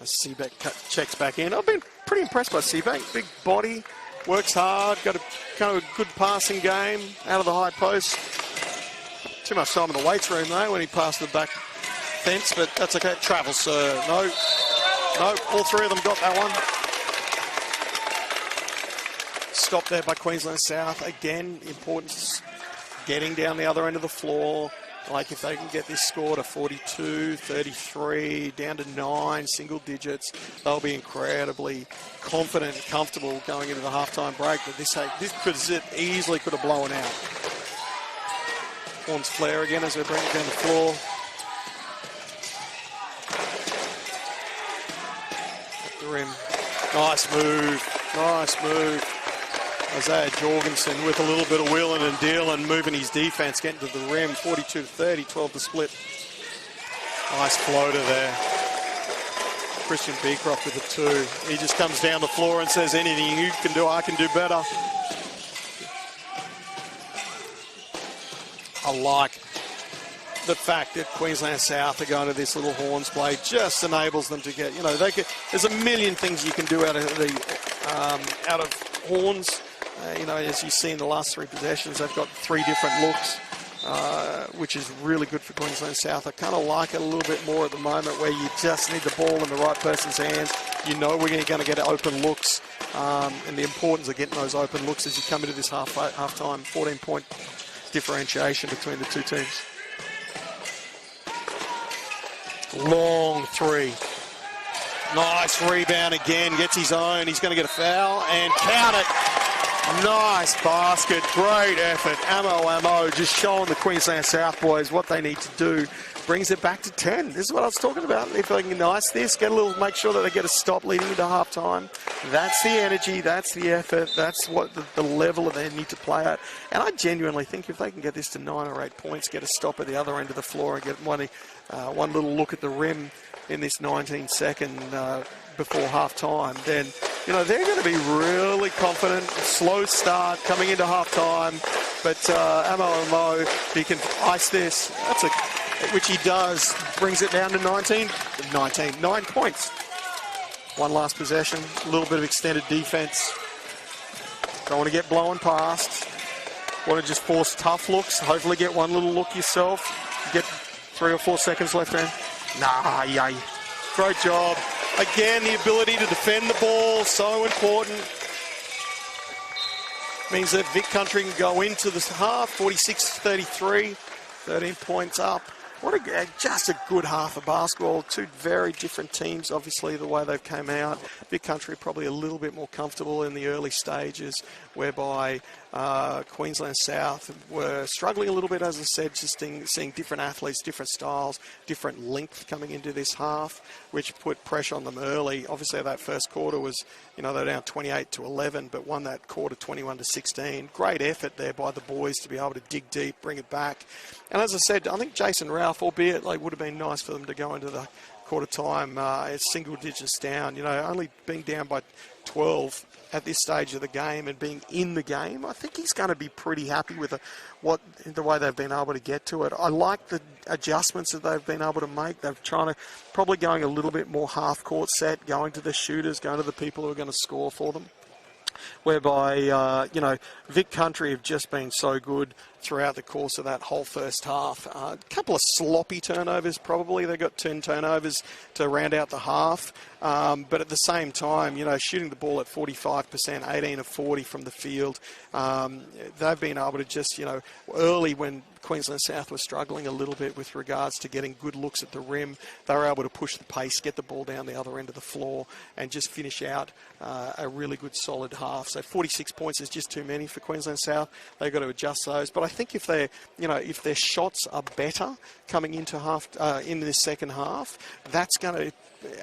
Seabeck checks back in. I've been pretty impressed by Seabeck. Big body, works hard, got a kind of a good passing game out of the high post. Too much time in the weights room though when he passed the back fence, but that's okay. Travels, sir. No, all 3 of them got that one. Stop there by Queensland South. Again, importance getting down the other end of the floor. Like if they can get this score to 42, 33, down to 9, single digits, they'll be incredibly confident and comfortable going into the halftime break. But this easily could have blown out. Horns flare again as they bring it down the floor. At the rim. Nice move. Nice move. Isaiah Jorgenson with a little bit of wheeling and dealing, moving his defense, getting to the rim, 42-30, 12 to split. Nice floater there. Christian Beecroft with a 2. He just comes down the floor and says, anything you can do, I can do better. I like the fact that Queensland South are going to this little Horns play, just enables them to get, there's a million things you can do out of Horns. As you see in the last 3 possessions, they've got 3 different looks, which is really good for Queensland South. I kind of like it a little bit more at the moment where you just need the ball in the right person's hands. You know we're going to get open looks, and the importance of getting those open looks as you come into this half-time, 14-point differentiation between the 2 teams. Long 3. Nice rebound again, gets his own. He's going to get a foul and count it. Nice basket, great effort. Ammo, just showing the Queensland South boys what they need to do. Brings it back to 10. This is what I was talking about. If they can ice this, make sure that they get a stop leading into halftime. That's the energy, that's the effort, that's what the level that they need to play at. And I genuinely think if they can get this to 9 or 8 points, get a stop at the other end of the floor and get one little look at the rim in this 19-second before half-time, then they're going to be really confident. Slow start coming into half-time, but Ammo, he can ice this. Which he does, brings it down to 9 points. One last possession, a little bit of extended defense. Don't want to get blown past. Want to just force tough looks. Hopefully get one little look yourself. Get 3 or 4 seconds left there. Yay. Great job. Again, the ability to defend the ball, so important. Means that Vic Country can go into this half, 46-33, 13 points up. Just a good half of basketball. Two very different teams, obviously, the way they've came out. Vic Country probably a little bit more comfortable in the early stages, whereby Queensland South were struggling a little bit, as I said, just seeing different athletes, different styles, different length coming into this half, which put pressure on them early. Obviously, that first quarter was, they're down 28-11, but won that quarter 21-16. Great effort there by the boys to be able to dig deep, bring it back. And as I said, I think Jason Ralph, albeit would have been nice for them to go into the quarter time single digits down, only being down by 12 at this stage of the game and being in the game. I think he's going to be pretty happy with the way they've been able to get to it. I like the adjustments that they've been able to make. They're probably going a little bit more half-court set, going to the shooters, going to the people who are going to score for them. Whereby, Vic Country have just been so good throughout the course of that whole first half. A couple of sloppy turnovers, probably. They got 10 turnovers to round out the half. But at the same time, shooting the ball at 45%, 18 of 40 from the field. They've been able to just, early when Queensland South was struggling a little bit with regards to getting good looks at the rim, they were able to push the pace, get the ball down the other end of the floor, and just finish out a really good solid half. So 46 points is just too many for Queensland South. They've got to adjust those. But I think if if their shots are better coming into in the second half, that's going to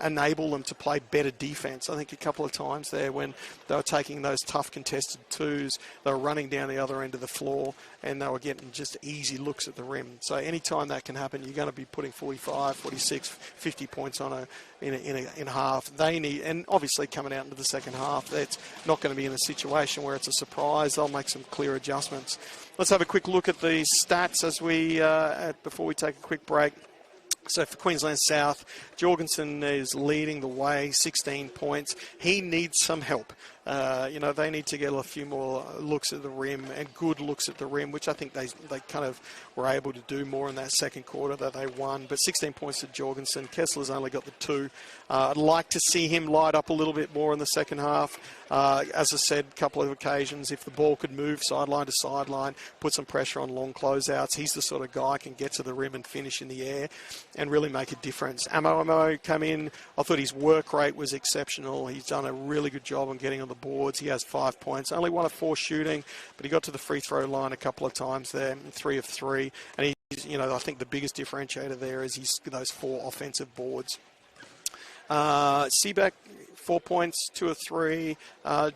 enable them to play better defense. I think a couple of times there when they were taking those tough contested twos, they were running down the other end of the floor and they were getting just easy looks at the rim. So anytime that can happen, you're going to be putting 45, 46, 50 points on in a half. They need, and obviously coming out into the second half, that's not going to be in a situation where it's a surprise. They'll make some clear adjustments. Let's have a quick look at the stats before we take a quick break. So for Queensland South, Jorgenson is leading the way, 16 points. He needs some help. They need to get a few more looks at the rim and good looks at the rim, which I think they kind of were able to do more in that second quarter that they won. But 16 points to Jorgenson. Kessler's only got the 2. I'd like to see him light up a little bit more in the second half. As I said, a couple of occasions, if the ball could move sideline to sideline, put some pressure on long closeouts, he's the sort of guy who can get to the rim and finish in the air and really make a difference. Ammo came in. I thought his work rate was exceptional. He's done a really good job on getting on the boards. He has 5 points. Only 1 of 4 shooting, but he got to the free throw line a couple of times there, 3 of 3. And he's, I think the biggest differentiator there is those 4 offensive boards. Seaback, 4 points, 2 of 3.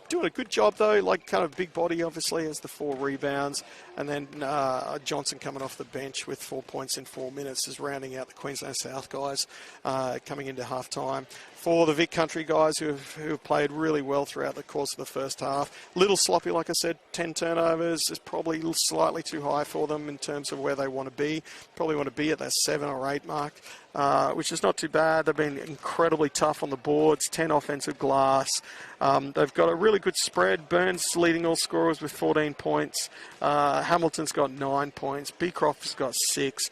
Doing a good job though, kind of big body obviously as the 4 rebounds. And then Johnson coming off the bench with 4 points in 4 minutes is rounding out the Queensland South guys coming into half-time. For the Vic Country guys who have played really well throughout the course of the first half. Little sloppy, like I said, 10 turnovers is probably slightly too high for them in terms of where they want to be. Probably want to be at that 7 or 8 mark, which is not too bad. They've been incredibly tough on the boards, 10 offensive glass. They've got a really good spread. Burns leading all scorers with 14 points. Hamilton's got 9 points. Beecroft's got 6.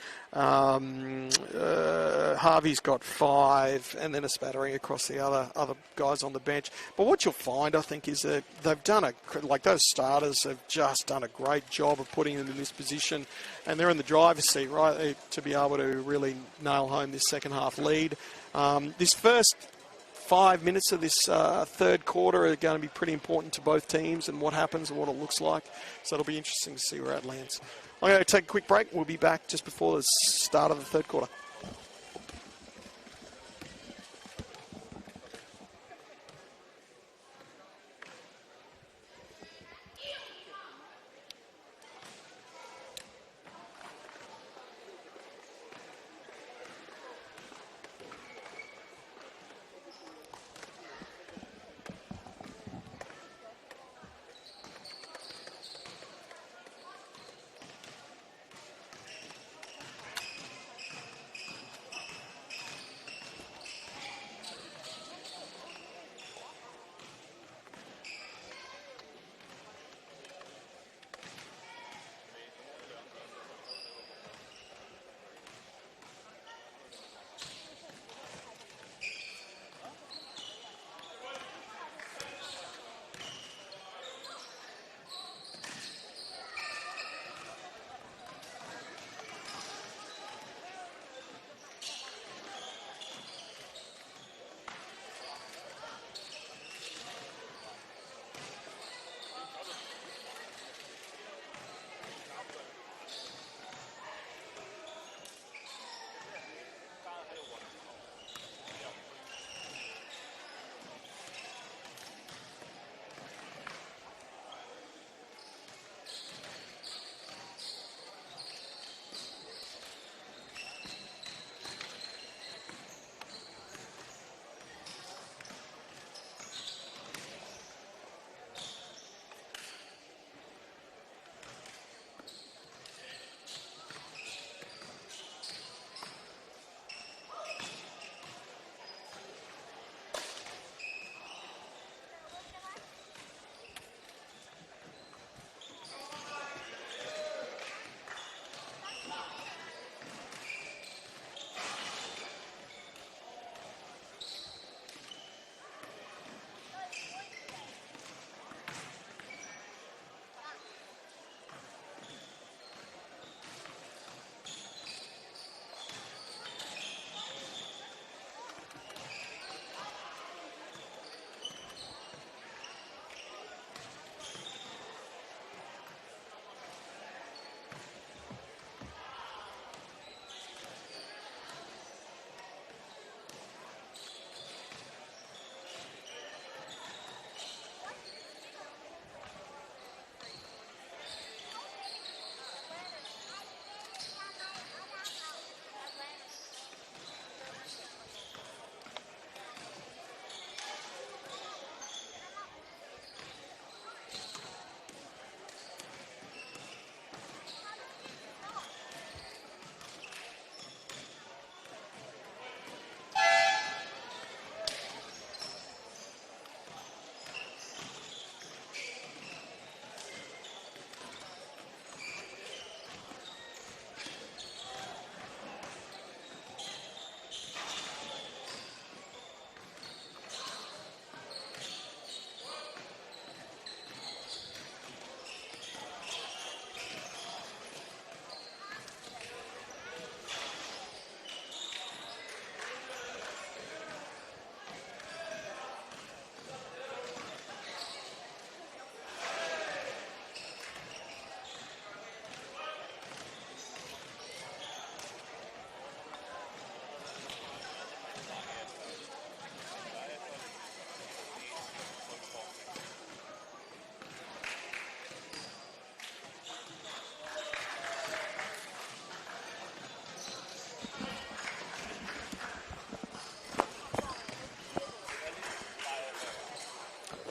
Harvey's got 5, and then a spattering across the other guys on the bench. But what you'll find, I think, is that they've done those starters have just done a great job of putting them in this position, and they're in the driver's seat, right, to be able to really nail home this second half lead. This first 5 minutes of this third quarter are going to be pretty important to both teams and what happens and what it looks like. So it'll be interesting to see where it lands. I'm going to take a quick break. We'll be back just before the start of the third quarter.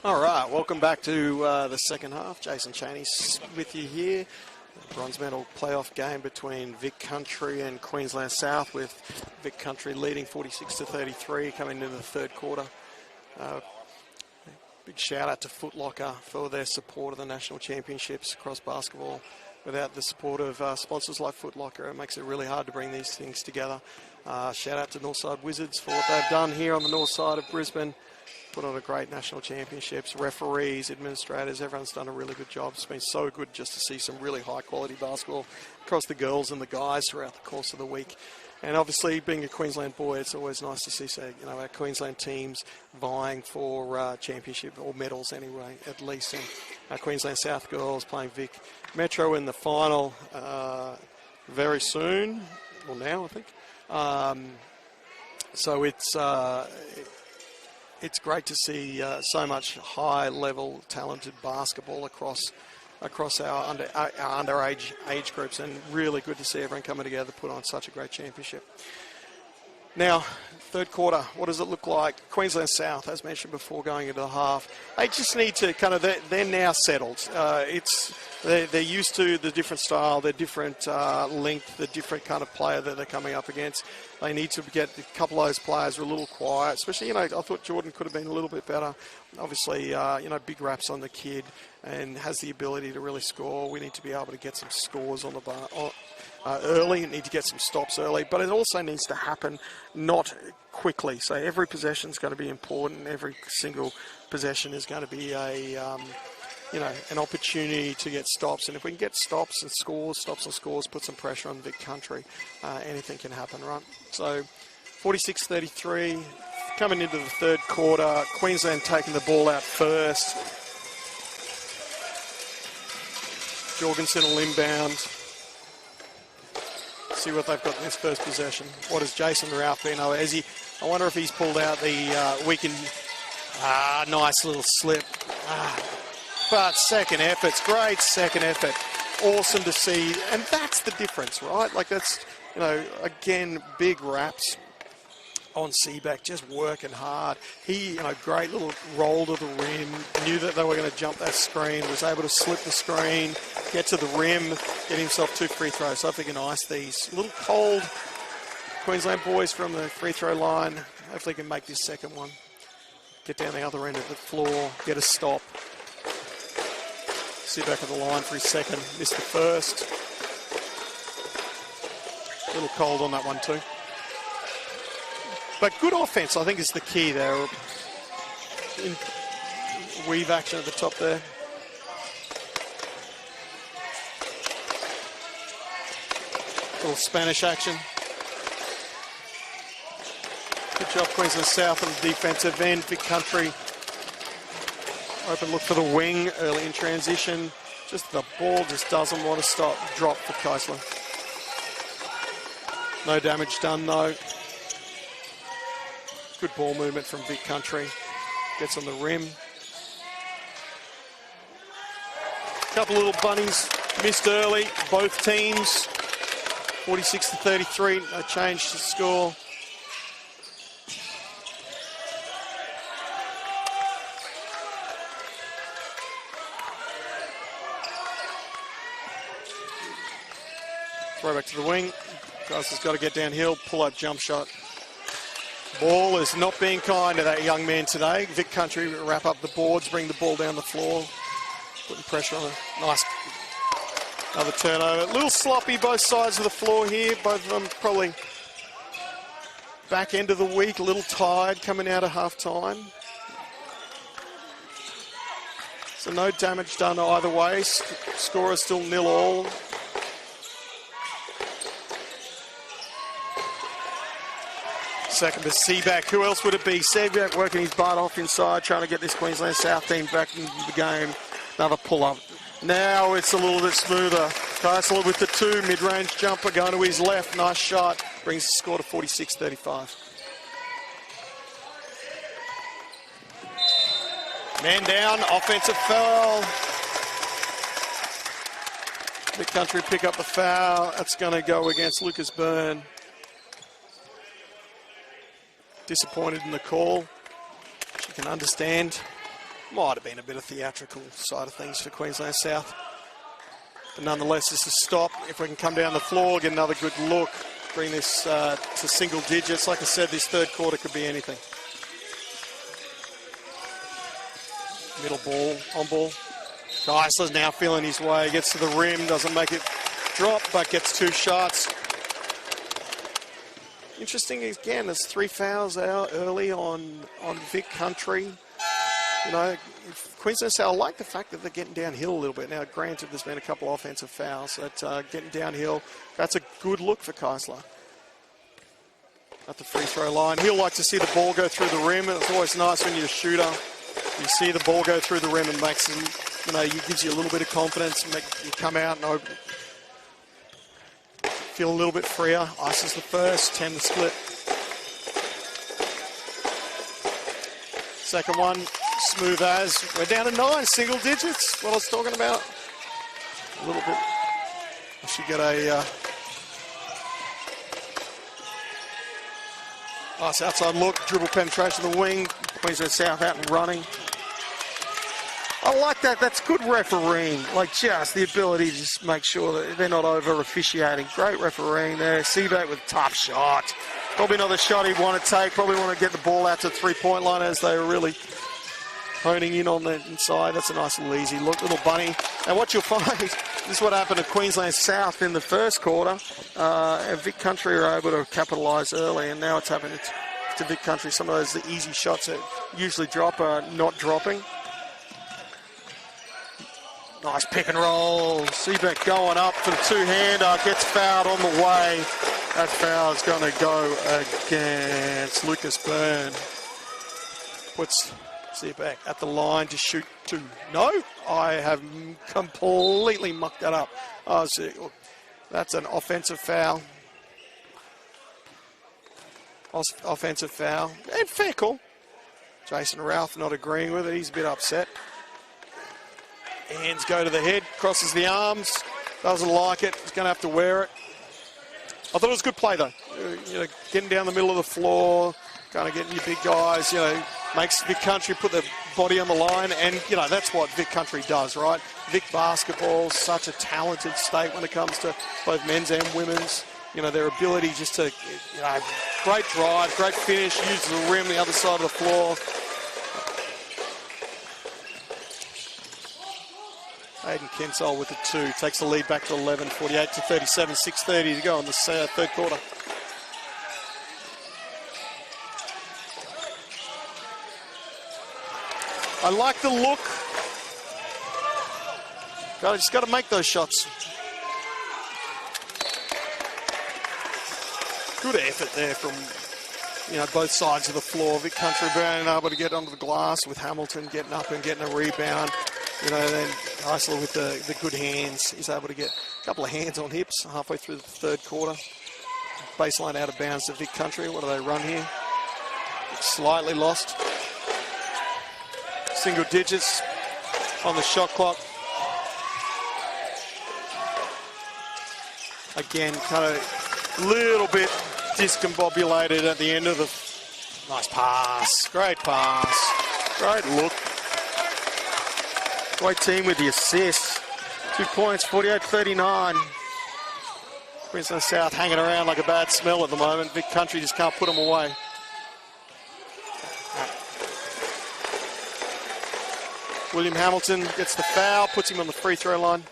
All right, welcome back to the second half. Jason Chaney's with you here. The bronze medal playoff game between Vic Country and Queensland South, with Vic Country leading 46-33 coming into the third quarter. Big shout out to Foot Locker for their support of the national championships across basketball. Without the support of sponsors like Foot Locker, it makes it really hard to bring these things together. Shout out to Northside Wizards for what they've done here on the north side of Brisbane. Put on a great national championships. Referees, administrators, everyone's done a really good job. It's been so good just to see some really high quality basketball across the girls and the guys throughout the course of the week. And obviously, being a Queensland boy, it's always nice to see, you know, our Queensland teams vying for championship or medals anyway, at least. And our Queensland South girls playing Vic Metro in the final very soon, or now, I think. So it's great to see so much high-level, talented basketball across our underage age groups, and really good to see everyone coming together to put on such a great championship. Now, third quarter, what does it look like? Queensland South, as mentioned before, going into the half. They just need to kind of, they're now settled. They're used to the different style, the different length, the different kind of player that they're coming up against. They need to get a couple of those players a little quiet, especially, you know, I thought Jordan could have been a little bit better. Obviously, you know, big raps on the kid and has the ability to really score. We need to be able to get some scores on the bar early, need to get some stops early, but it also needs to happen not quickly. So every possession is going to be important. Every single possession is going to be you know, an opportunity to get stops. And if we can get stops and scores, put some pressure on Vic Country, anything can happen, right? So 46-33, coming into the third quarter, Queensland taking the ball out first. Jorgenson will inbound. See what they've got in this first possession. What has Jason Ralph been over? I wonder if he's pulled out the weekend. Nice little slip. But second effort's great, second effort. Awesome to see. And that's the difference, right? Like that's, you know, again, big raps on Seaback, just working hard. He, you know, great little roll to the rim, knew that they were going to jump that screen, was able to slip the screen, get to the rim, get himself 2 free throws. So hopefully he can ice these. A little cold, Queensland boys from the free throw line. Hopefully he can make this second one. Get down the other end of the floor, get a stop. Seaback at the line for his second, missed the first. A little cold on that one too. But good offense, I think, is the key there. Weave action at the top there. Little Spanish action. Good job, Queensland South on the defensive end. Vic Country. Open look for the wing early in transition. Just the ball just doesn't want to drop for Keisler. No damage done though. Good ball movement from Vic Country. Gets on the rim. Couple little bunnies missed early, both teams. 46-33, no change to score. Throw back to the wing. Guys has got to get downhill, pull up jump shot. Ball is not being kind to that young man today. Vic Country wrap up the boards, bring the ball down the floor. Putting pressure on it. Nice. Another turnover. A little sloppy both sides of the floor here. Both of them probably back end of the week, a little tired coming out of half time. So no damage done either way. Score is still 0-all. Second to Seaback. Who else would it be? Seaback working his butt off inside, trying to get this Queensland South team back into the game. Another pull-up. Now it's a little bit smoother. Keisler with the 2, mid-range jumper going to his left. Nice shot. Brings the score to 46-35. Man down, offensive foul. Vic Country pick up the foul. That's going to go against Lucas Byrne. Disappointed in the call. You can understand. Might have been a bit of theatrical side of things for Queensland South. But nonetheless, this is stop. If we can come down the floor, get another good look, bring this to single digits. Like I said, this third quarter could be anything. Middle ball, on ball. Keisler's now feeling his way. Gets to the rim, doesn't make it drop, but gets 2 shots. Interesting again, there's 3 fouls out early on Vic Country. You know, Queensland South, I like the fact that they're getting downhill a little bit. Now, granted, there's been a couple of offensive fouls, but getting downhill, that's a good look for Keisler. at the free throw line. He'll like to see the ball go through the rim, and it's always nice when you're a shooter. You see the ball go through the rim and makes him, it gives you a little bit of confidence. You come out and feel a little bit freer. Ice is the first, 10 the split. Second one, smooth as. We're down to 9, single digits. What I was talking about. A little bit. I should get a nice outside look. Dribble penetration of the wing. Queensland South out and running. I like that. That's good refereeing. Like, just the ability to just make sure that they're not over officiating. Great refereeing there. Seaback with a tough shot. Probably not the shot he'd want to take. Probably want to get the ball out to the three-point line as they were really honing in on the inside. That's a nice little easy look, little bunny. And what you'll find, this is what happened to Queensland South in the first quarter. Vic Country are able to capitalise early, and now it's happening to Vic Country. Some of those the easy shots that usually drop are not dropping. Nice pick and roll. Seabeck going up for the two-hander. Gets fouled on the way. That foul is going to go against Lucas Byrne. Puts Seabeck at the line to shoot 2. No, I have completely mucked that up. Oh, that's an offensive foul. Offensive foul. And fair call. Jason Ralph not agreeing with it. He's a bit upset. Hands go to the head, crosses the arms, doesn't like it, he's going to have to wear it. I thought it was a good play though. Getting down the middle of the floor, kind of getting your big guys, makes Vic Country put their body on the line, and, that's what Vic Country does, right? Vic basketball, such a talented state when it comes to both men's and women's. Their ability just to, great drive, great finish, use the rim the other side of the floor. Hayden Kinsole with the 2. Takes the lead back to 11, 48 to 37, 6:30 to go in the third quarter. I like the look. Just got to make those shots. Good effort there from both sides of the floor. Vic Country being able to get onto the glass with Hamilton getting up and getting a rebound. Then Heisler with the good hands. He's able to get a couple of hands on hips halfway through the third quarter. Baseline out of bounds to Vic Country. What do they run here? Slightly lost. Single digits on the shot clock. Again, kind of a little bit discombobulated at the end of the... Nice pass. Great pass. Great look. Great team with the assist. 2 points, 48-39. Queensland South hanging around like a bad smell at the moment. Vic Country just can't put them away. William Hamilton gets the foul, puts him on the free throw line.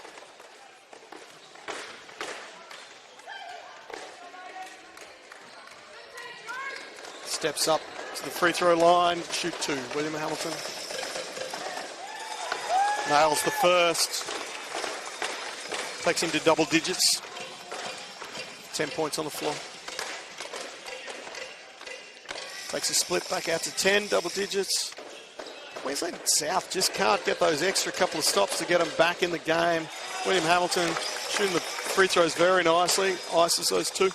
Steps up to the free throw line, shoot 2. William Hamilton. Nails the first. Takes him to double digits. 10 points on the floor. Takes a split back out to 10, double digits. Queensland South just can't get those extra couple of stops to get them back in the game. William Hamilton shooting the free throws very nicely. Ices those 2.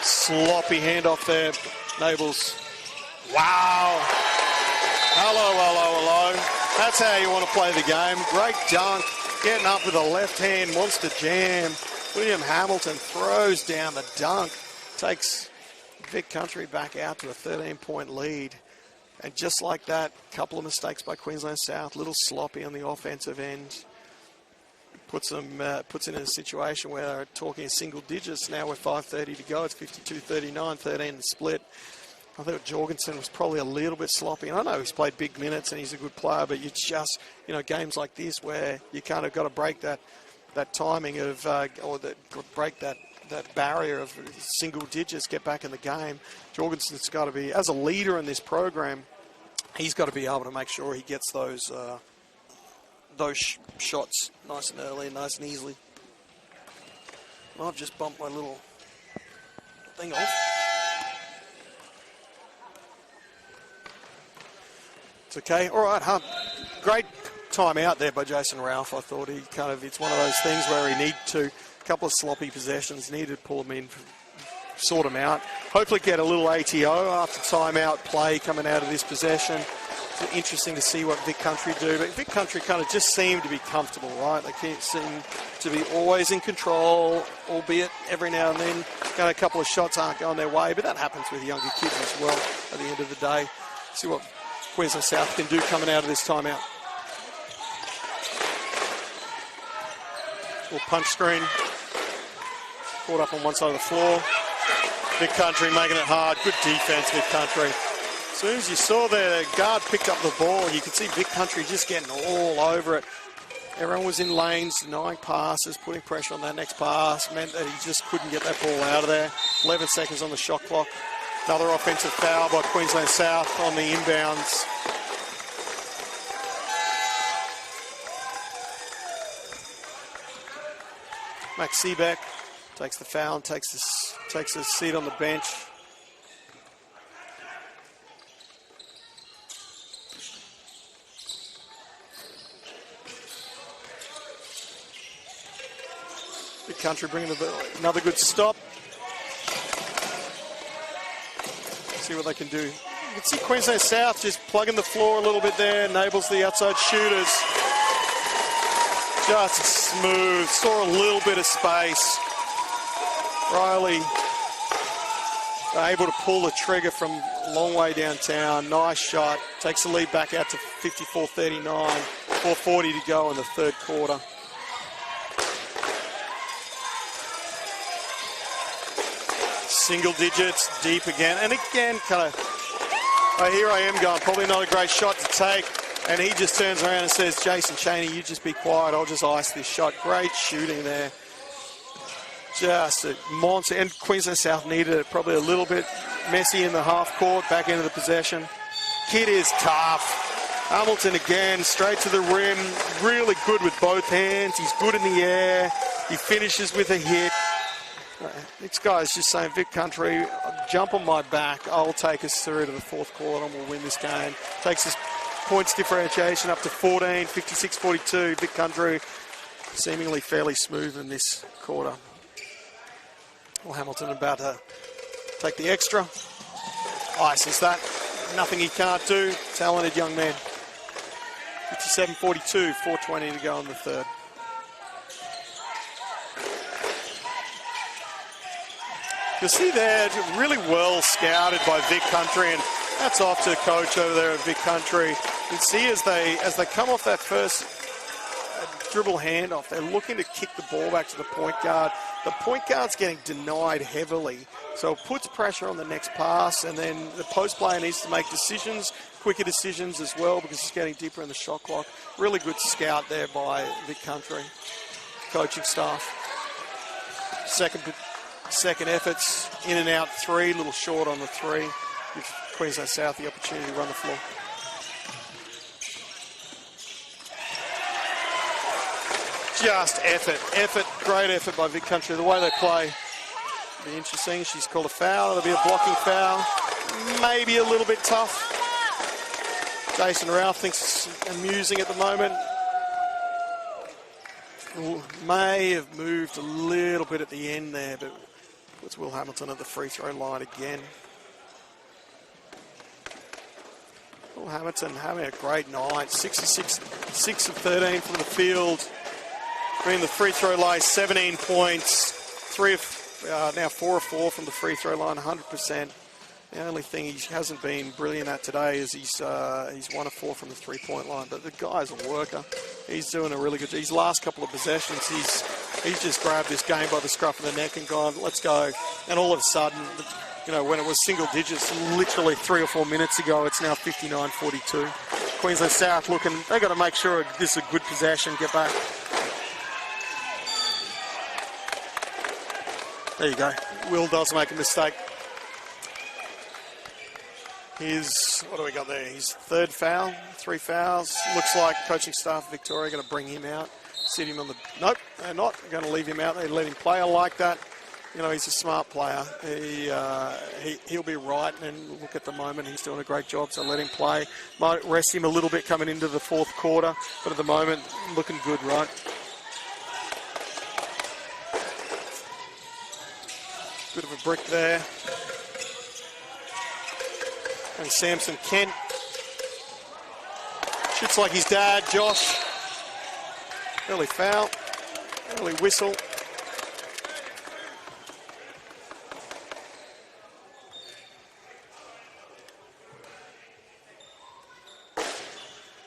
Sloppy handoff there. Nables. Wow. Hello. That's how you want to play the game. Great dunk. Getting up with a left hand monster jam. William Hamilton throws down the dunk. Takes Vic Country back out to a 13-point lead. And just like that, a couple of mistakes by Queensland South. A little sloppy on the offensive end. Puts it in a situation where they're talking single digits now with 5:30 to go. It's 52-39, 13 the split. I thought Jorgenson was probably a little bit sloppy. And I know he's played big minutes and he's a good player, but you just, games like this where you kind of got to break that timing of, break that barrier of single digits, get back in the game. Jorgenson's got to be, as a leader in this program, he's got to be able to make sure he gets those those shots nice and early, nice and easily. I've just bumped my little thing off. It's okay. All right, great time out there by Jason Ralph. I thought he kind of, it's one of those things where he needed to, a couple of sloppy possessions, needed to pull them in, sort them out. Hopefully get a little ATO after timeout play coming out of this possession. It's interesting to see what Vic Country do, but Vic Country kind of just seem to be comfortable, right? They can't seem to be always in control, albeit every now and then a couple of shots aren't going their way, but that happens with younger kids as well at the end of the day. See what Queensland South can do coming out of this timeout. Little punch screen. Caught up on one side of the floor. Vic Country making it hard. Good defense, Vic Country. As soon as you saw the guard picked up the ball, you could see Vic Country just getting all over it. Everyone was in lanes, denying passes, putting pressure on that next pass. Meant that he just couldn't get that ball out of there. 11 seconds on the shot clock. Another offensive foul by Queensland South on the inbounds. Max Seebeck takes the foul and takes his seat on the bench. Big Country bringing another good stop. See what they can do. You can see Queensland South just plugging the floor a little bit there, enables the outside shooters. Just smooth, saw a little bit of space. Riley able to pull the trigger from a long way downtown. Nice shot. Takes the lead back out to 54-39. 4:40 to go in the third quarter. Single digits, deep again. And again, kind of, here I am going, probably not a great shot to take. And he just turns around and says, Jason Chaney, you just be quiet. I'll just ice this shot. Great shooting there. Just a monster. And Queensland South needed it probably a little bit messy in the half court, back into the possession. Kid is tough. Hamilton again, straight to the rim. Really good with both hands. He's good in the air. He finishes with a hit. This guy's just saying, Vic Country, jump on my back. I'll take us through to the fourth quarter and we'll win this game. Takes us points differentiation up to 14, 56-42. Vic Country seemingly fairly smooth in this quarter. Well, Hamilton about to take the extra. Ices that. Nothing he can't do. Talented young man. 57-42, 4:20 to go in the third. You see there, really well scouted by Vic Country, and that's off to the coach over there at Vic Country. You can see as they come off that first dribble handoff, they're looking to kick the ball back to the point guard. The point guard's getting denied heavily, so it puts pressure on the next pass, and then the post player needs to make decisions, quicker decisions as well, because it's getting deeper in the shot clock. Really good scout there by Vic Country coaching staff. Second efforts, in and out three, a little short on the three. Gives Queensland South the opportunity to run the floor. Just effort, great effort by Vic Country. The way they play, be interesting. She's called a foul. It'll be a blocking foul. Maybe a little bit tough. Jason Ralph thinks it's amusing at the moment. May have moved a little bit at the end there, but puts Will Hamilton at the free throw line again. Will Hamilton having a great night. 6 of 13 from the field. Bringing the free throw line, 17 points. Now 4 of 4 from the free throw line, 100%. The only thing he hasn't been brilliant at today is he's 1 of 4 from the three-point line. But the guy's a worker. He's doing a really good job. His last couple of possessions, he's just grabbed this game by the scruff of the neck and gone, let's go. And all of a sudden, you know, when it was single digits, literally 3 or 4 minutes ago, it's now 59-42. Queensland South looking, they've got to make sure this is a good possession, get back. There you go. Will does make a mistake. what do we got there? His third foul, 3 fouls. Looks like coaching staff of Victoria going to bring him out, sit him on the, nope, they're not going to leave him out. They let him play. I like that. You know, he's a smart player. He'll be right, and look, at the moment, he's doing a great job, so let him play. Might rest him a little bit coming into the fourth quarter, but at the moment, looking good, right? Bit of a brick there. And Samson Kent shoots like his dad, Josh. Early foul, early whistle.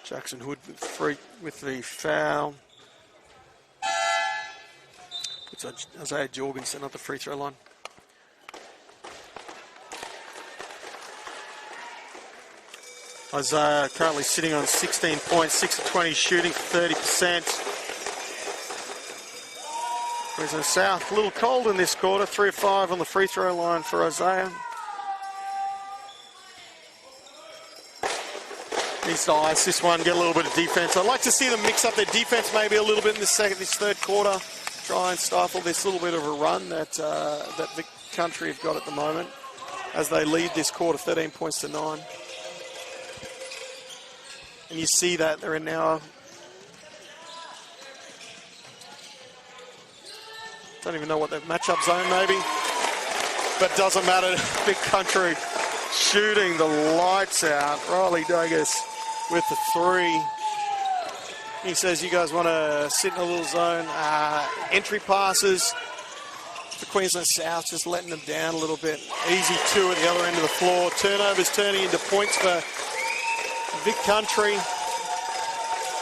Jackson Hood with the foul. It's Isaiah Jorgenson at the free throw line. Isaiah currently sitting on 16 points, 6 of 20 shooting, 30%. Queensland South a little cold in this quarter, 3 of 5 on the free throw line for Isaiah. Needs to ice this one, get a little bit of defense. I'd like to see them mix up their defense maybe a little bit in this third quarter. Try and stifle this little bit of a run that Vic Country have got at the moment as they lead this quarter 13 points to 9. And you see that they're in now. Don't even know what the matchup zone maybe. But doesn't matter. Vic Country shooting the lights out. Riley Douglas with the 3. He says, you guys want to sit in a little zone. Entry passes for Queensland South, just letting them down a little bit. Easy 2 at the other end of the floor. Turnovers turning into points for Vic Country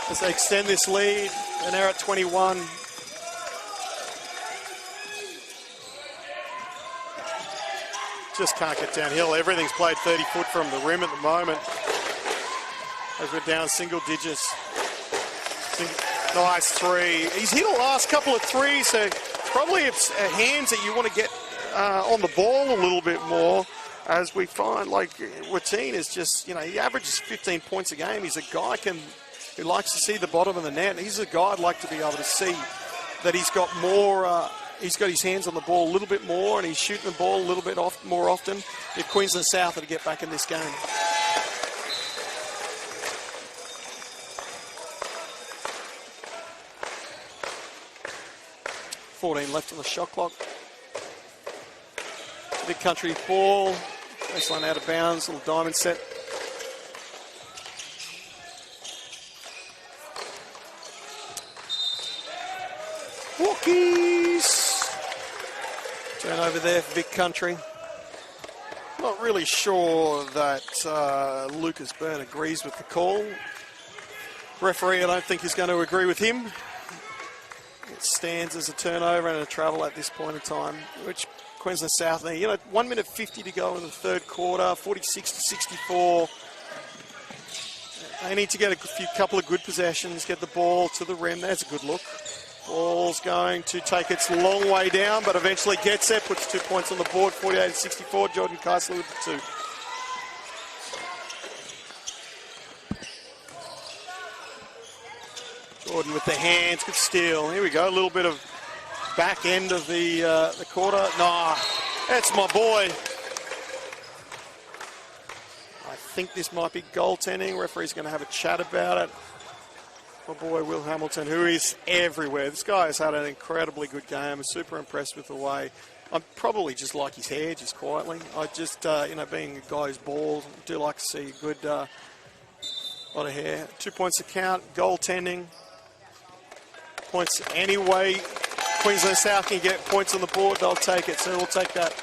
as they extend this lead. And they're at 21. Just can't get downhill. Everything's played 30 foot from the rim at the moment as we're down single digits. Nice 3. He's hit the last couple of 3s, so probably it's hands that you want to get on the ball a little bit more, as we find like U18 is just, you know, he averages 15 points a game. He's a guy who likes to see the bottom of the net. He's a guy I'd like to be able to see that he's got more, he's got his hands on the ball a little bit more, and he's shooting the ball a little bit more often if Queensland South are to get back in this game. .14 left on the shot clock. Vic Country ball. Baseline out of bounds. Little diamond set. Walkies. Turnover there for Vic Country. Not really sure that Lucas Byrne agrees with the call. Referee, I don't think is going to agree with him. It stands as a turnover and a travel at this point in time, which Queensland South need. You know, 1 minute 50 to go in the third quarter, 46 to 64. They need to get a couple of good possessions, get the ball to the rim. That's a good look. Ball's going to take its long way down, but eventually gets there, puts 2 points on the board, 48 to 64. Jordan Keisley with the 2. Jordan with the hands, good steal. Here we go, a little bit of back end of the quarter. Nah, that's my boy. I think this might be goaltending. Referee's going to have a chat about it. My boy Will Hamilton, who is everywhere. This guy has had an incredibly good game. I'm super impressed with the way. I'm probably just like his hair, just quietly. I just, you know, being a guy who's bald, I do like to see a good lot of hair. 2 points to count, goaltending. Points anyway. Queensland South can get points on the board, they'll take it, so we'll take that.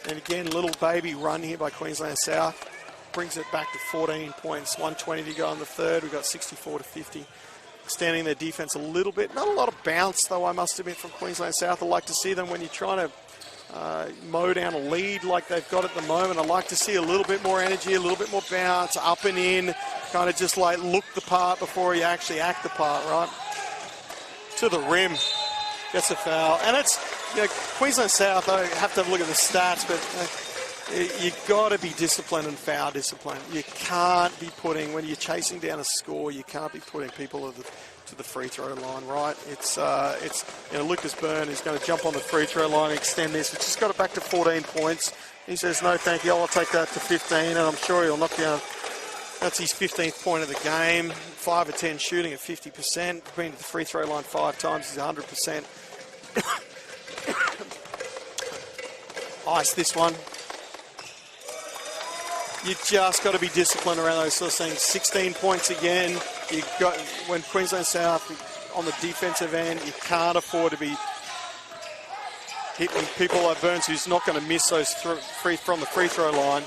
And again, little baby run here by Queensland South. Brings it back to 14 points, 120 to go in the third. We've got 64 to 50. Extending their defense a little bit. Not a lot of bounce, though, I must admit, from Queensland South. I like to see them when you're trying to mow down a lead like they've got at the moment. I like to see a little bit more energy, a little bit more bounce, up and in, kind of just like look the part before you actually act the part, right? To the rim, gets a foul. And it's, you know, Queensland South, I have to have a look at the stats, but You've got to be disciplined and foul disciplined. You can't be putting, when you're chasing down a score, you can't be putting people to the free throw line, right? It's Lucas Byrne is going to jump on the free throw line and extend this. We've just got it back to 14 points. He says, no, thank you. I'll take that to 15, and I'm sure he'll knock down. That's his 15th point of the game. 5 of 10 shooting at 50%. Been to the free throw line 5 times. He's 100%. Ice this one. You just got to be disciplined around those sort of things. 16 points again. You got, when Queensland South on the defensive end, you can't afford to be hitting people like Burns, who's not going to miss those from the free throw line.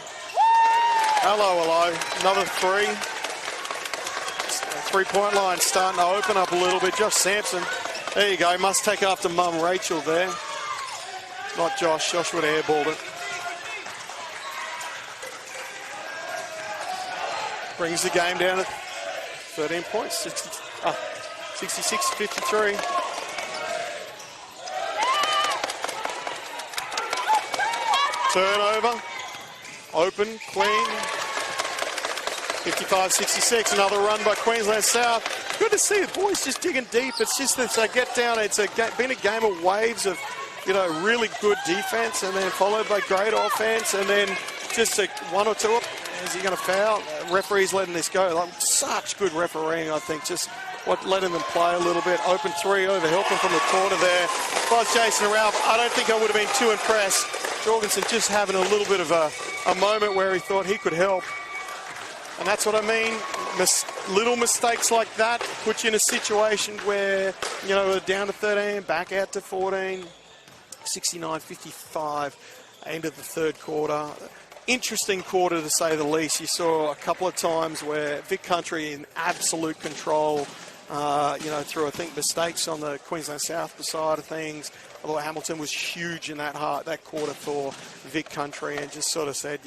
Hello. Another three. 3-point line starting to open up a little bit. Josh Sampson. There you go. Must take after mum Rachel there. Not Josh. Josh would have airballed it. Brings the game down to 13 points. 66-53. Turnover. Open, clean. 55-66. Another run by Queensland South. Good to see the boys just digging deep. It's just that they get down. It's been a game of waves of, really good defense, and then followed by great offense, and then just one or two. Is he going to foul? Referee's letting this go. Such good refereeing, I think. Just letting them play a little bit. Open three over Hilton from the corner there. By Jason Ralph, I don't think I would have been too impressed. Jorgenson just having a little bit of a moment where he thought he could help. And that's what I mean. Little mistakes like that put you in a situation where, we're down to 13, back out to 14. 69-55, end of the third quarter. Interesting quarter, to say the least. You saw a couple of times where Vic Country in absolute control, through, I think, mistakes on the Queensland South side of things. Although Hamilton was huge in that quarter for Vic Country, and just sort of said,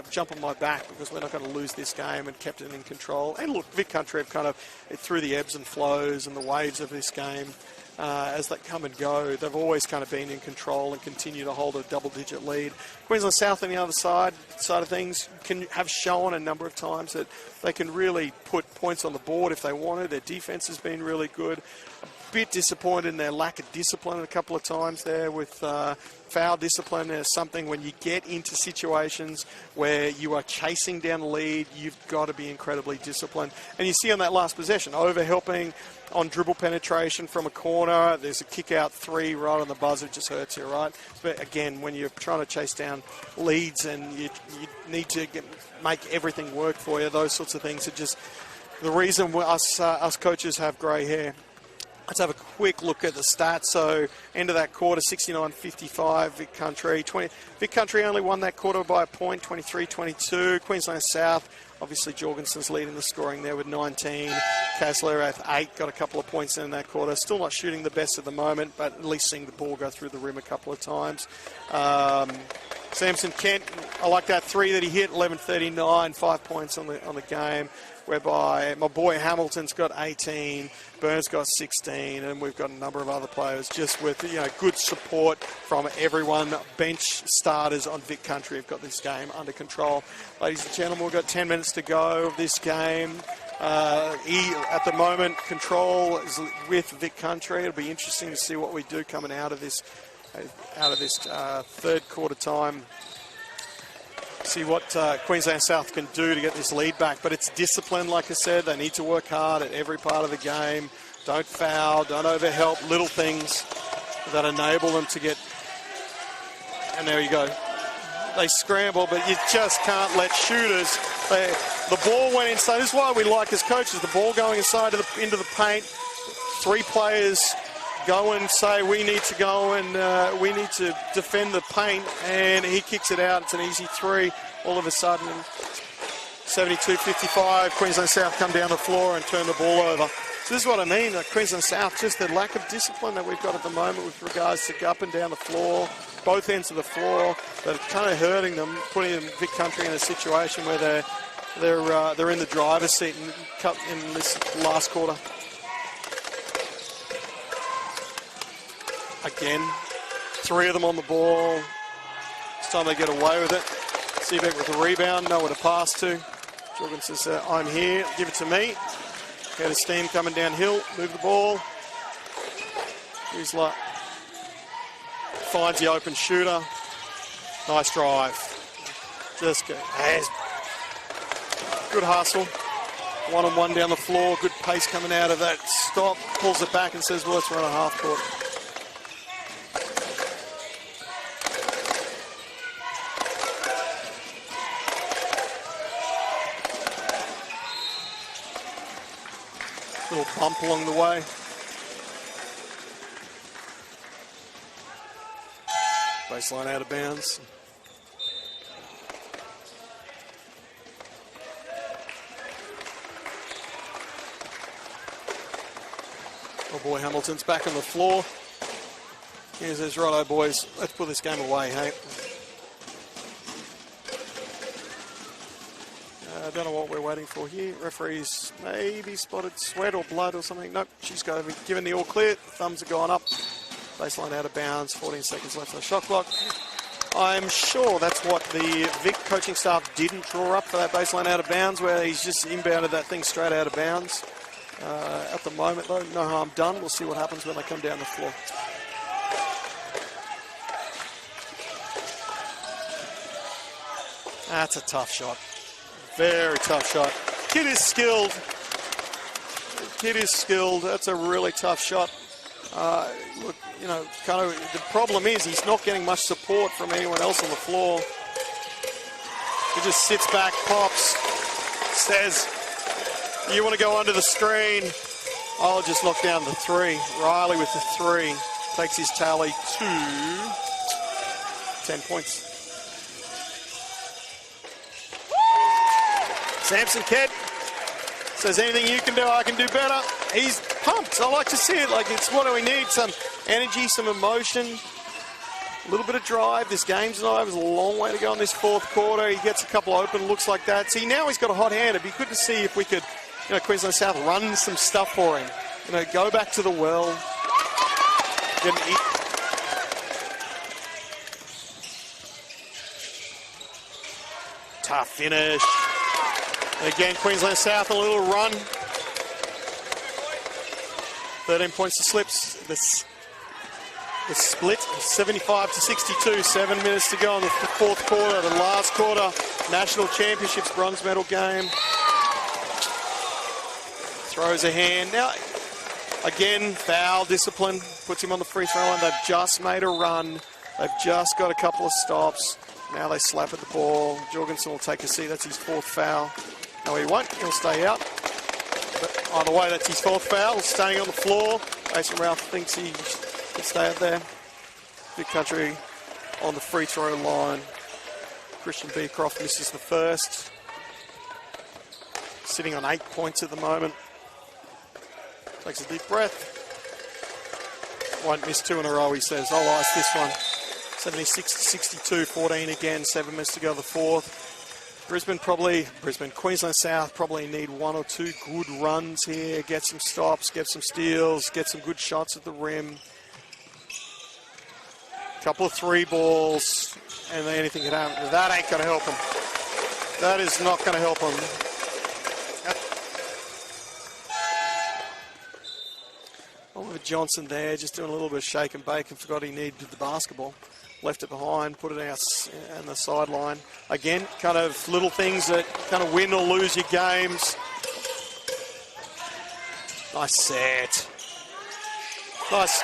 jump on my back because we're not going to lose this game, and kept it in control. And look, Vic Country have kind of, through the ebbs and flows and the waves of this game, as they come and go, they've always kind of been in control and continue to hold a double-digit lead. Queensland South on the other side of things have shown a number of times that they can really put points on the board if they wanted. Their defense has been really good. A bit disappointed in their lack of discipline a couple of times there with foul discipline. Is something when you get into situations where you are chasing down the lead, you've got to be incredibly disciplined. And you see on that last possession, over-helping on dribble penetration from a corner. There's a kick-out three right on the buzzer. It just hurts you, right? But again, when you're trying to chase down leads and you need to make everything work for you, those sorts of things are just the reason us coaches have grey hair. Let's have a quick look at the stats. So, end of that quarter, 69-55, Vic Country. Vic Country only won that quarter by a point, 23-22. Queensland South, obviously Jorgenson's leading the scoring there with 19. Kasler at 8, got a couple of points in that quarter. Still not shooting the best at the moment, but at least seeing the ball go through the rim a couple of times. Samson Kent, I like that three that he hit, 11-39, 5 points on the game, whereby my boy Hamilton's got 18, Burns got 16, and we've got a number of other players just with good support from everyone. Bench starters on Vic Country have got this game under control. Ladies and gentlemen, we've got 10 minutes to go of this game. At the moment, control is with Vic Country. It'll be interesting to see what we do coming out of this third quarter time. See what Queensland South can do to get this lead back. But it's discipline, like I said. They need to work hard at every part of the game. Don't foul, don't overhelp, little things that enable them to get... And there you go. They scramble, but you just can't let shooters... The ball went inside. This is why we like as coaches, the ball going inside into the paint. Three players go and say, we need to go and we need to defend the paint, and he kicks it out. It's an easy three. All of a sudden, 72-55, Queensland South come down the floor and turn the ball over. So this is what I mean, Queensland South, just the lack of discipline that we've got at the moment with regards to up and down the floor, both ends of the floor, that are kind of hurting them, putting Vic Country in a situation where they're in the driver's seat in this last quarter. Again, three of them on the ball. time they get away with it. Seebeck with the rebound, nowhere to pass to. Jorgenson says, I'm here, give it to me. Head of steam coming downhill, move the ball. He's like, finds the open shooter. Nice drive. Just good. Good hustle. One-on-one down the floor, good pace coming out of that stop. Pulls it back and says, well, let's run a half court. Little bump along the way. Baseline out of bounds. Oh boy, Hamilton's back on the floor. He says, righto boys, let's put this game away, hey? I don't know what we're waiting for here. Referee's maybe spotted sweat or blood or something. Nope, she's given the all clear. Thumbs are going up. Baseline out of bounds. 14 seconds left on the shot clock. I'm sure that's what the VIC coaching staff didn't draw up for that baseline out of bounds, where he's just inbounded that thing straight out of bounds. At the moment, though, no harm done. We'll see what happens when they come down the floor. That's a tough shot. Very tough shot. Kid is skilled. Kid is skilled. That's a really tough shot. Look, you know, kind of the problem is he's not getting much support from anyone else on the floor. He just sits back, pops, says, you want to go under the screen? I'll just knock down the three. Riley with the three takes his tally to 10 points. Samson Kett says, anything you can do, I can do better. He's pumped. I like to see it. Like, it's what we need. Some energy, some emotion, a little bit of drive. This game's not. There's a long way to go in this fourth quarter. He gets a couple open looks like that. See, now he's got a hot hand. It'd be good to see if we could, you know, Queensland South run some stuff for him. You know, go back to the well. Get an tough finish. Again, Queensland South, a little run. 13 points to slips. The split, 75-62. 7 minutes to go in the fourth quarter. The last quarter, National Championships bronze medal game. Throws a hand. Now, again, foul discipline. Puts him on the free throw line. They've just made a run. They've just got a couple of stops. Now they slap at the ball. Jorgenson will take a seat. That's his fourth foul. No, he won't. He'll stay out. But either way, that's his fourth foul. Staying on the floor. Mason Ralph thinks he can stay out there. Big Country on the free throw line. Christian Beecroft misses the first. Sitting on 8 points at the moment. Takes a deep breath. Won't miss two in a row, he says. I'll ice this one. 76-62, 14 again. 7 minutes to go the fourth. Queensland South probably need one or two good runs here. Get some stops, get some steals, get some good shots at the rim. Couple of three balls, and then anything can happen. That ain't going to help them. That is not going to help them. Oliver Johnson there, just doing a little bit of shake and bake and forgot he needed the basketball. Left it behind, put it out on the sideline. Again, kind of little things that kind of win or lose your games. Nice set. Nice.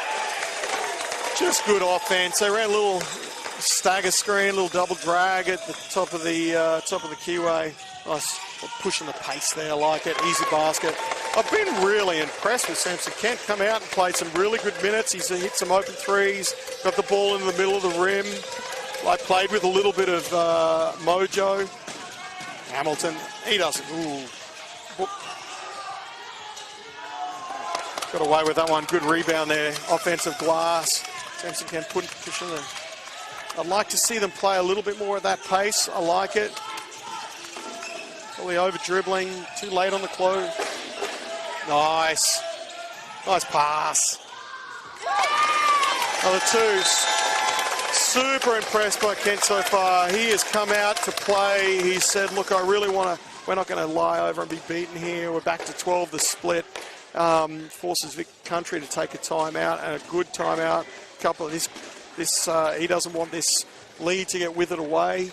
Just good offense. They ran a little stagger screen, a little double drag at the top of the keyway. Nice pushing the pace there, I like it. Easy basket. I've been really impressed with Samson Kent. Come out and played some really good minutes. He's hit some open threes, got the ball in the middle of the rim. Like, played with a little bit of mojo. Hamilton, he doesn't. Ooh. Got away with that one. Good rebound there. Offensive glass. Samson Kent pushing them. I'd like to see them play a little bit more at that pace. I like it. Probably over dribbling. Too late on the close. Nice. Nice pass. Another two. super impressed by Kent so far. He has come out to play. He said, look, I really want to, we're not going to lie over and be beaten here. We're back to 12, the split. Forces Vic Country to take a timeout, and a good timeout. Couple of he doesn't want this lead to get withered away.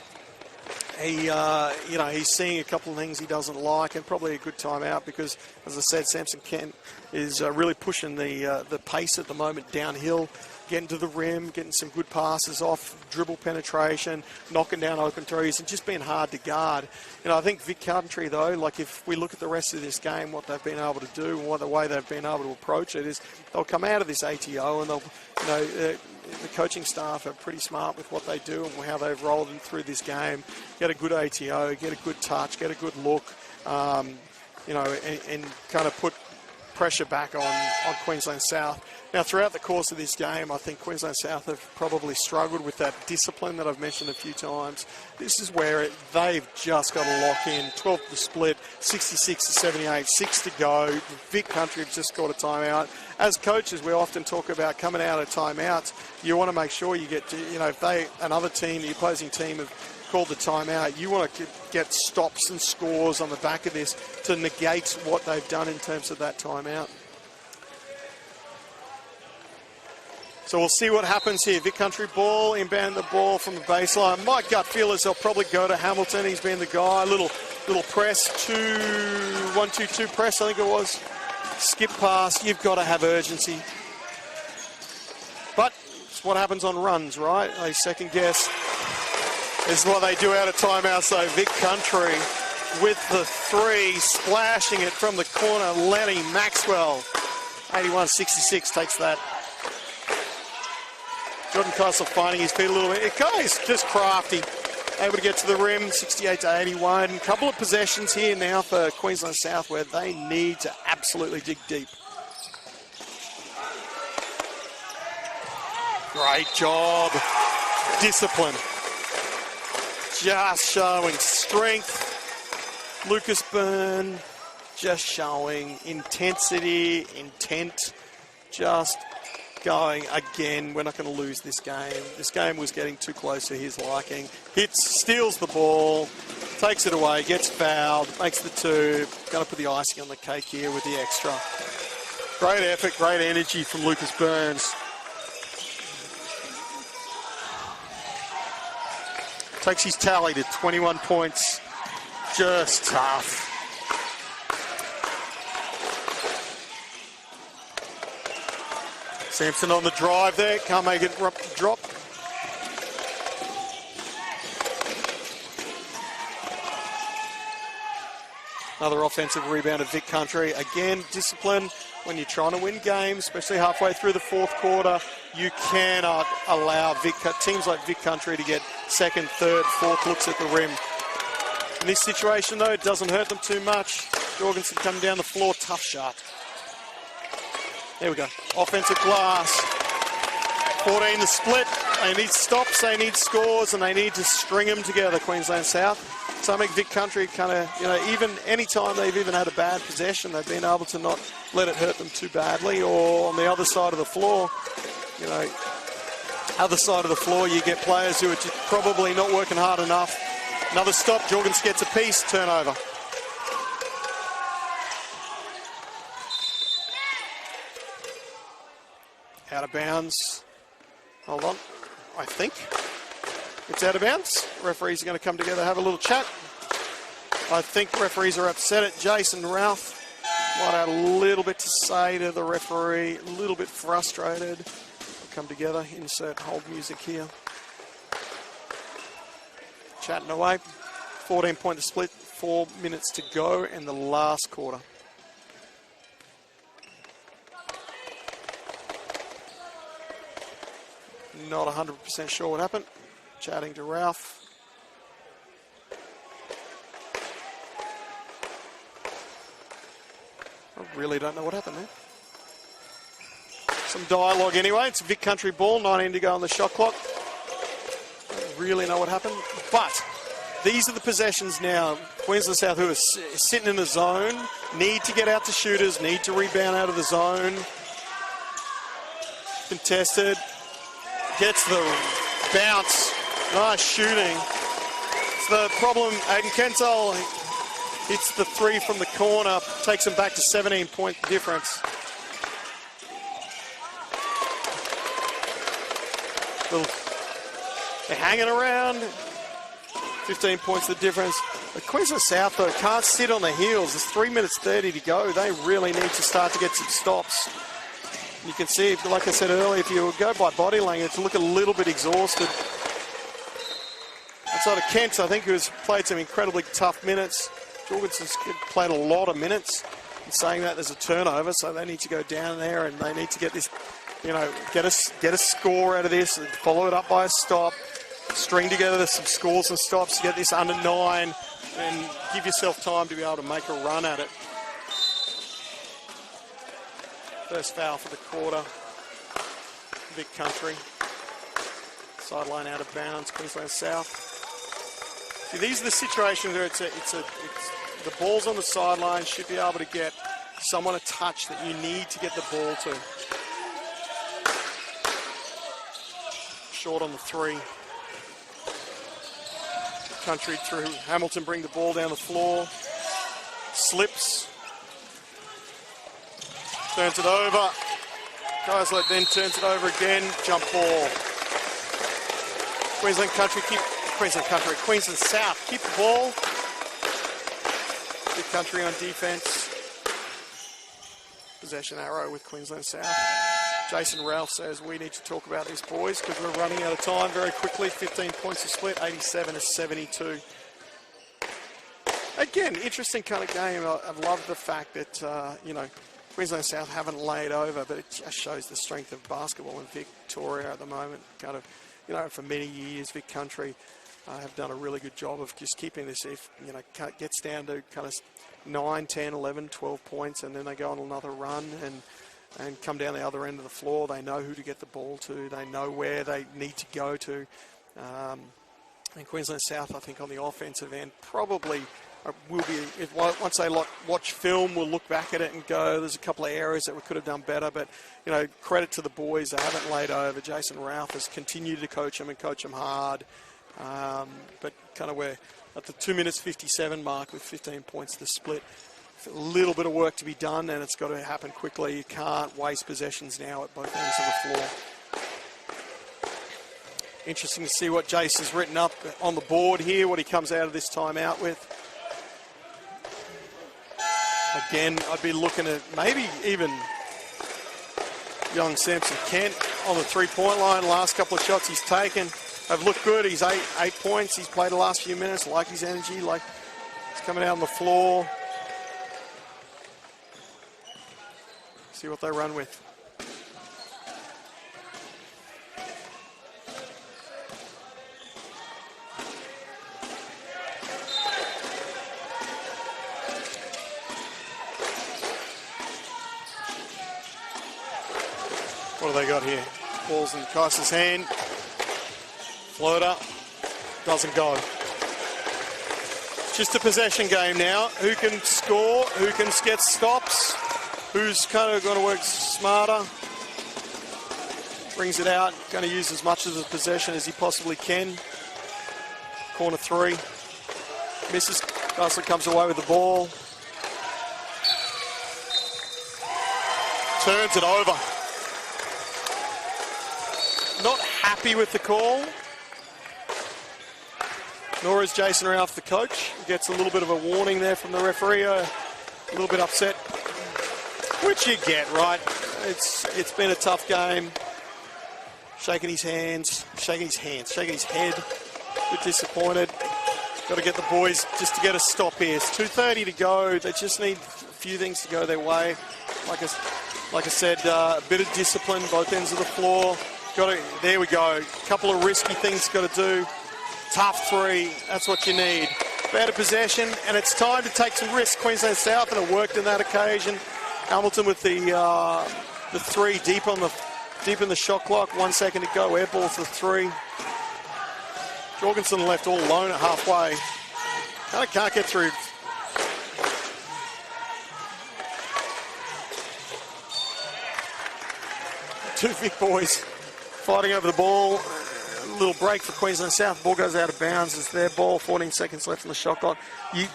He, he's seeing a couple of things he doesn't like, and probably a good timeout because, as I said, Samson Kent is really pushing the pace at the moment downhill, getting to the rim, getting some good passes off, dribble penetration, knocking down open threes, and just being hard to guard. I think Vic Country, though, like if we look at the rest of this game, what they've been able to do and the way they've been able to approach it is they'll come out of this ATO and they'll, the coaching staff are pretty smart with what they do and how they've rolled in through this game. Get a good ATO, get a good touch, get a good look, and kind of put pressure back on Queensland South. Now, throughout the course of this game, I think Queensland South have probably struggled with that discipline that I've mentioned a few times. This is where they've just got to lock in. 12 to split, 66-78, 6 to go. Vic Country have just got a timeout. As coaches, we often talk about coming out of timeouts. You want to make sure you get to, if another team, the opposing team, have called the timeout, you want to get stops and scores on the back of this to negate what they've done in terms of that timeout. So we'll see what happens here. Vic Country ball, inbound the ball from the baseline. My gut feel is they'll probably go to Hamilton. He's been the guy. Little press, 1-2-2 press, I think it was. Skip pass. You've got to have urgency. But it's what happens on runs, right? They second guess. This is what they do out of timeout. So Vic Country with the three, splashing it from the corner. Lenny Maxwell, 81-66, takes that. Jordan Castle finding his feet a little bit. Guy's just crafty, able to get to the rim, 68-81. Couple of possessions here now for Queensland South where they need to absolutely dig deep. Great job. Discipline. Just showing strength. Lucas Byrne just showing intensity, intent, just going again. We're not going to lose this game. This game was getting too close to his liking. Hits, steals the ball, takes it away, gets fouled, makes the two. Going to put the icing on the cake here with the extra. Great effort, great energy from Lucas Burns. Takes his tally to 21 points. Just tough. Sampson on the drive there, can't make it drop. Another offensive rebound of Vic Country. Again, discipline. When you're trying to win games, especially halfway through the fourth quarter, you cannot allow teams like Vic Country to get second, third, fourth looks at the rim. In this situation, though, it doesn't hurt them too much. Jorgenson coming down the floor, tough shot. There we go. Offensive glass. 14 the split. They need stops, they need scores, and they need to string them together, Queensland South. So I think Vic Country kind of, even any time they've even had a bad possession, they've been able to not let it hurt them too badly. Or on the other side of the floor, you get players who are just probably not working hard enough. Another stop, Jorgens gets a piece, turnover. Out of bounds. Hold on. I think it's out of bounds. Referees are going to come together, have a little chat. I think referees are upset at Jason Ralph. Might have a little bit to say to the referee. A little bit frustrated. We'll come together, insert hold music here. Chatting away. 14-point split, 4 minutes to go in the last quarter. Not 100% sure what happened. Chatting to Ralph. I really don't know what happened there. Some dialogue anyway. It's Vic Country ball, 19 to go on the shot clock. Don't really know what happened. But these are the possessions now. Queensland South, who are sitting in the zone, need to get out to shooters, need to rebound out of the zone. Contested. Gets the bounce. Nice shooting. It's the problem. Aiden Kensal hits the three from the corner, takes him back to 17-point difference. They're hanging around. 15 points the difference. The Queensland South, though, can't sit on their heels. There's 3 minutes 30 to go. They really need to start to get some stops. You can see, like I said earlier, if you go by body language, look a little bit exhausted. Outside of Kent, I think, who's played some incredibly tough minutes. Jorgenson's played a lot of minutes. In saying that, there's a turnover, so they need to go down there and they need to get this, you know, get a score out of this and follow it up by a stop. String together some scores and stops to get this under 9 and give yourself time to be able to make a run at it. First foul for the quarter. Vic Country. Sideline out of bounds, Queensland South. See, these are the situations where it's the ball's on the sideline, should be able to get someone a touch that you need to get the ball to. Short on the three. Country through Hamilton, bring the ball down the floor. Slips. Turns it over. Guys then turns it over again. Jump ball. Queensland South keep the ball. Big Country on defense. Possession arrow with Queensland South. Jason Ralph says we need to talk about these boys because we're running out of time very quickly. 15 points to split, 87 to 72. Again, interesting kind of game. I've loved the fact that, you know, Queensland South haven't laid over, but it just shows the strength of basketball in Victoria at the moment. Kind of, you know, for many years, Vic Country have done a really good job of just keeping this, if, you know, gets down to kind of 9, 10, 11, 12 points, and then they go on another run and come down the other end of the floor. They know who to get the ball to. They know where they need to go to. And Queensland South, I think, on the offensive end, probably will be, once they watch film, we'll look back at it and go, there's a couple of areas that we could have done better. But, you know, credit to the boys. They haven't laid over. Jason Ralph has continued to coach them and coach them hard. But kind of we're at the 2 minutes 57 mark with 15 points to split. A little bit of work to be done, and it's got to happen quickly. You can't waste possessions now at both ends of the floor. Interesting to see what Jace has written up on the board here, what he comes out of this timeout with. Again, I'd be looking at maybe even young Samson Kent on the three-point line. Last couple of shots he's taken have looked good. He's 8 points. He's played the last few minutes, like his energy, like he's coming out on the floor. See what they run with. What do they got here? Ball's in Kaiser's hand. Floater. Doesn't go. Just a possession game now. Who can score? Who can get stops? Who's kind of going to work smarter? Brings it out. Going to use as much of the possession as he possibly can. Corner three. Misses. Castle comes away with the ball. Turns it over. Not happy with the call. Nor is Jason Ralph, the coach. He gets a little bit of a warning there from the referee. A little bit upset. Which you get, right? It's been a tough game. Shaking his head. A bit disappointed. Got to get the boys just to get a stop here. It's 2:30 to go. They just need a few things to go their way. Like I said, a bit of discipline, both ends of the floor. There we go. A couple of risky things got to do. Tough three. That's what you need. Better possession, and it's time to take some risks. Queensland South, and it worked in that occasion. Hamilton with the three deep in the shot clock. 1 second to go. Air ball for the three. Jorgenson left all alone at halfway. Kind of can't get through. Two big boys fighting over the ball. little break for Queensland South. Ball goes out of bounds. It's their ball. 14 seconds left on the shot clock. You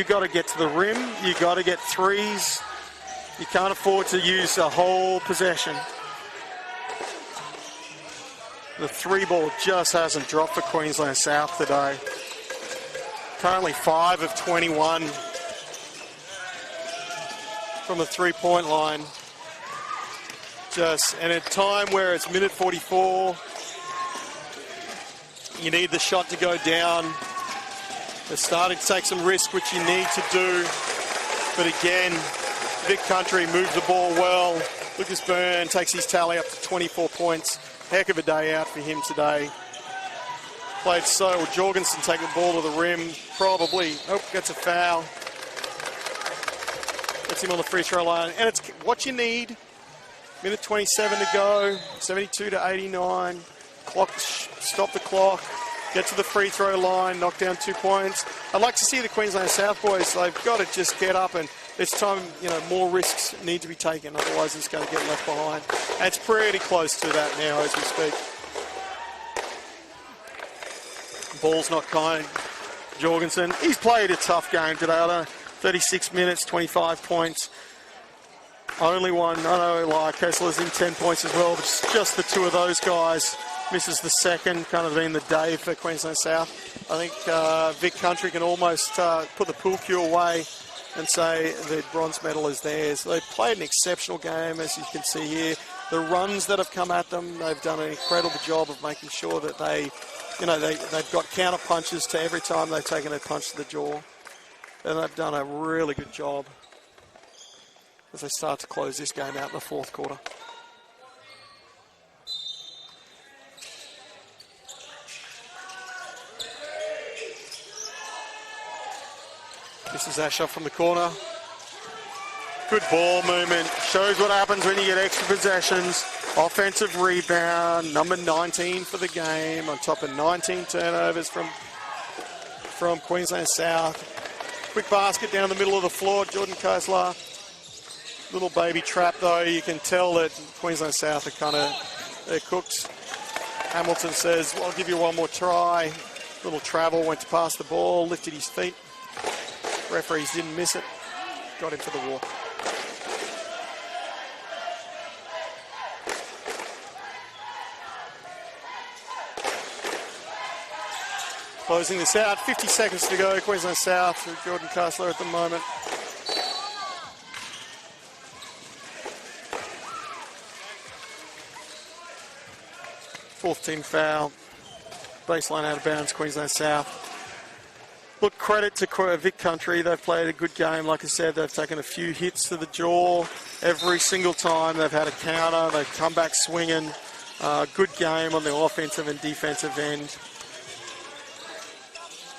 got to get to the rim. You got to get threes. You can't afford to use a whole possession. The three ball just hasn't dropped for Queensland South today. Currently 5 of 21 from the three-point line. And at a time where it's minute 44, you need the shot to go down. They're starting to take some risk, which you need to do. But again, Vic Country moves the ball well. Lucas Byrne takes his tally up to 24 points. Heck of a day out for him today. Played so. Jorgenson taking the ball to the rim. Probably. Oh, gets a foul. Gets him on the free throw line. And it's what you need. Minute 27 to go. 72 to 89. Stop the clock. Get to the free throw line. Knock down 2 points. I'd like to see the Queensland South boys. They've got to just get up, and it's time, more risks need to be taken. Otherwise, it's going to get left behind. And it's pretty close to that now as we speak. Ball's not kind. Jorgenson, he's played a tough game today. 36 minutes, 25 points. Only one. I know Kessler's in 10 points as well, but it's just the two of those guys. Misses the second, kind of been the day for Queensland South. I think Vic Country can almost put the pool cue away and say the bronze medal is theirs. They played an exceptional game, as you can see here. The runs that have come at them, they've done an incredible job of making sure that they've got counter punches to every time they've taken a punch to the jaw. And they've done a really good job as they start to close this game out in the fourth quarter. This is Asher from the corner. Good ball movement. Shows what happens when you get extra possessions. Offensive rebound. Number 19 for the game. On top of 19 turnovers from Queensland South. Quick basket down the middle of the floor. Jordan Kessler. Little baby trap though. You can tell that Queensland South they're cooked. Hamilton says, well, I'll give you one more try. Little travel, went to pass the ball, lifted his feet. Referees didn't miss it. Got him for the walk. Closing this out. 50 seconds to go. Queensland South with Jordan Kessler at the moment. Fourth team foul. Baseline out of bounds, Queensland South. Look, credit to Vic Country. They've played a good game. Like I said, they've taken a few hits to the jaw every single time. They've had a counter. They've come back swinging. Good game on the offensive and defensive end.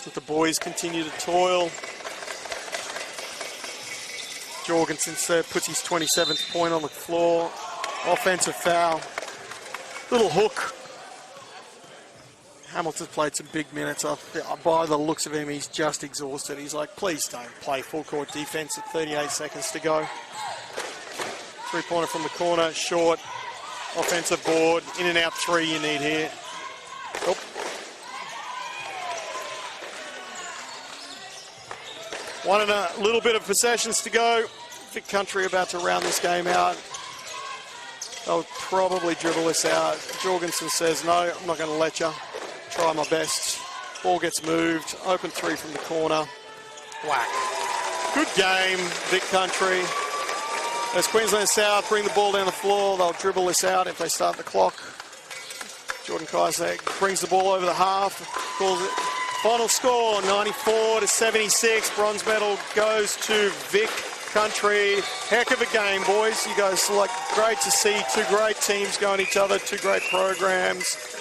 But the boys continue to toil. Jorgenson puts his 27th point on the floor. Offensive foul. Little hook. Hamilton's played some big minutes. By the looks of him, he's just exhausted. He's like, please don't play full court defense at 38 seconds to go. Three-pointer from the corner, short. Offensive board, in and out three you need here. Oh. One and a little bit of possessions to go. Vic Country about to round this game out. They'll probably dribble this out. Jorgenson says, no, I'm not going to let you. Try my best. Ball gets moved. Open three from the corner. Whack. Good game, Vic Country. As Queensland South bring the ball down the floor, they'll dribble this out if they start the clock. Jordan Kaiser brings the ball over the half. Calls it. Final score, 94 to 76. Bronze medal goes to Vic Country. Heck of a game, boys. You guys great to see two great teams going each other, two great programs.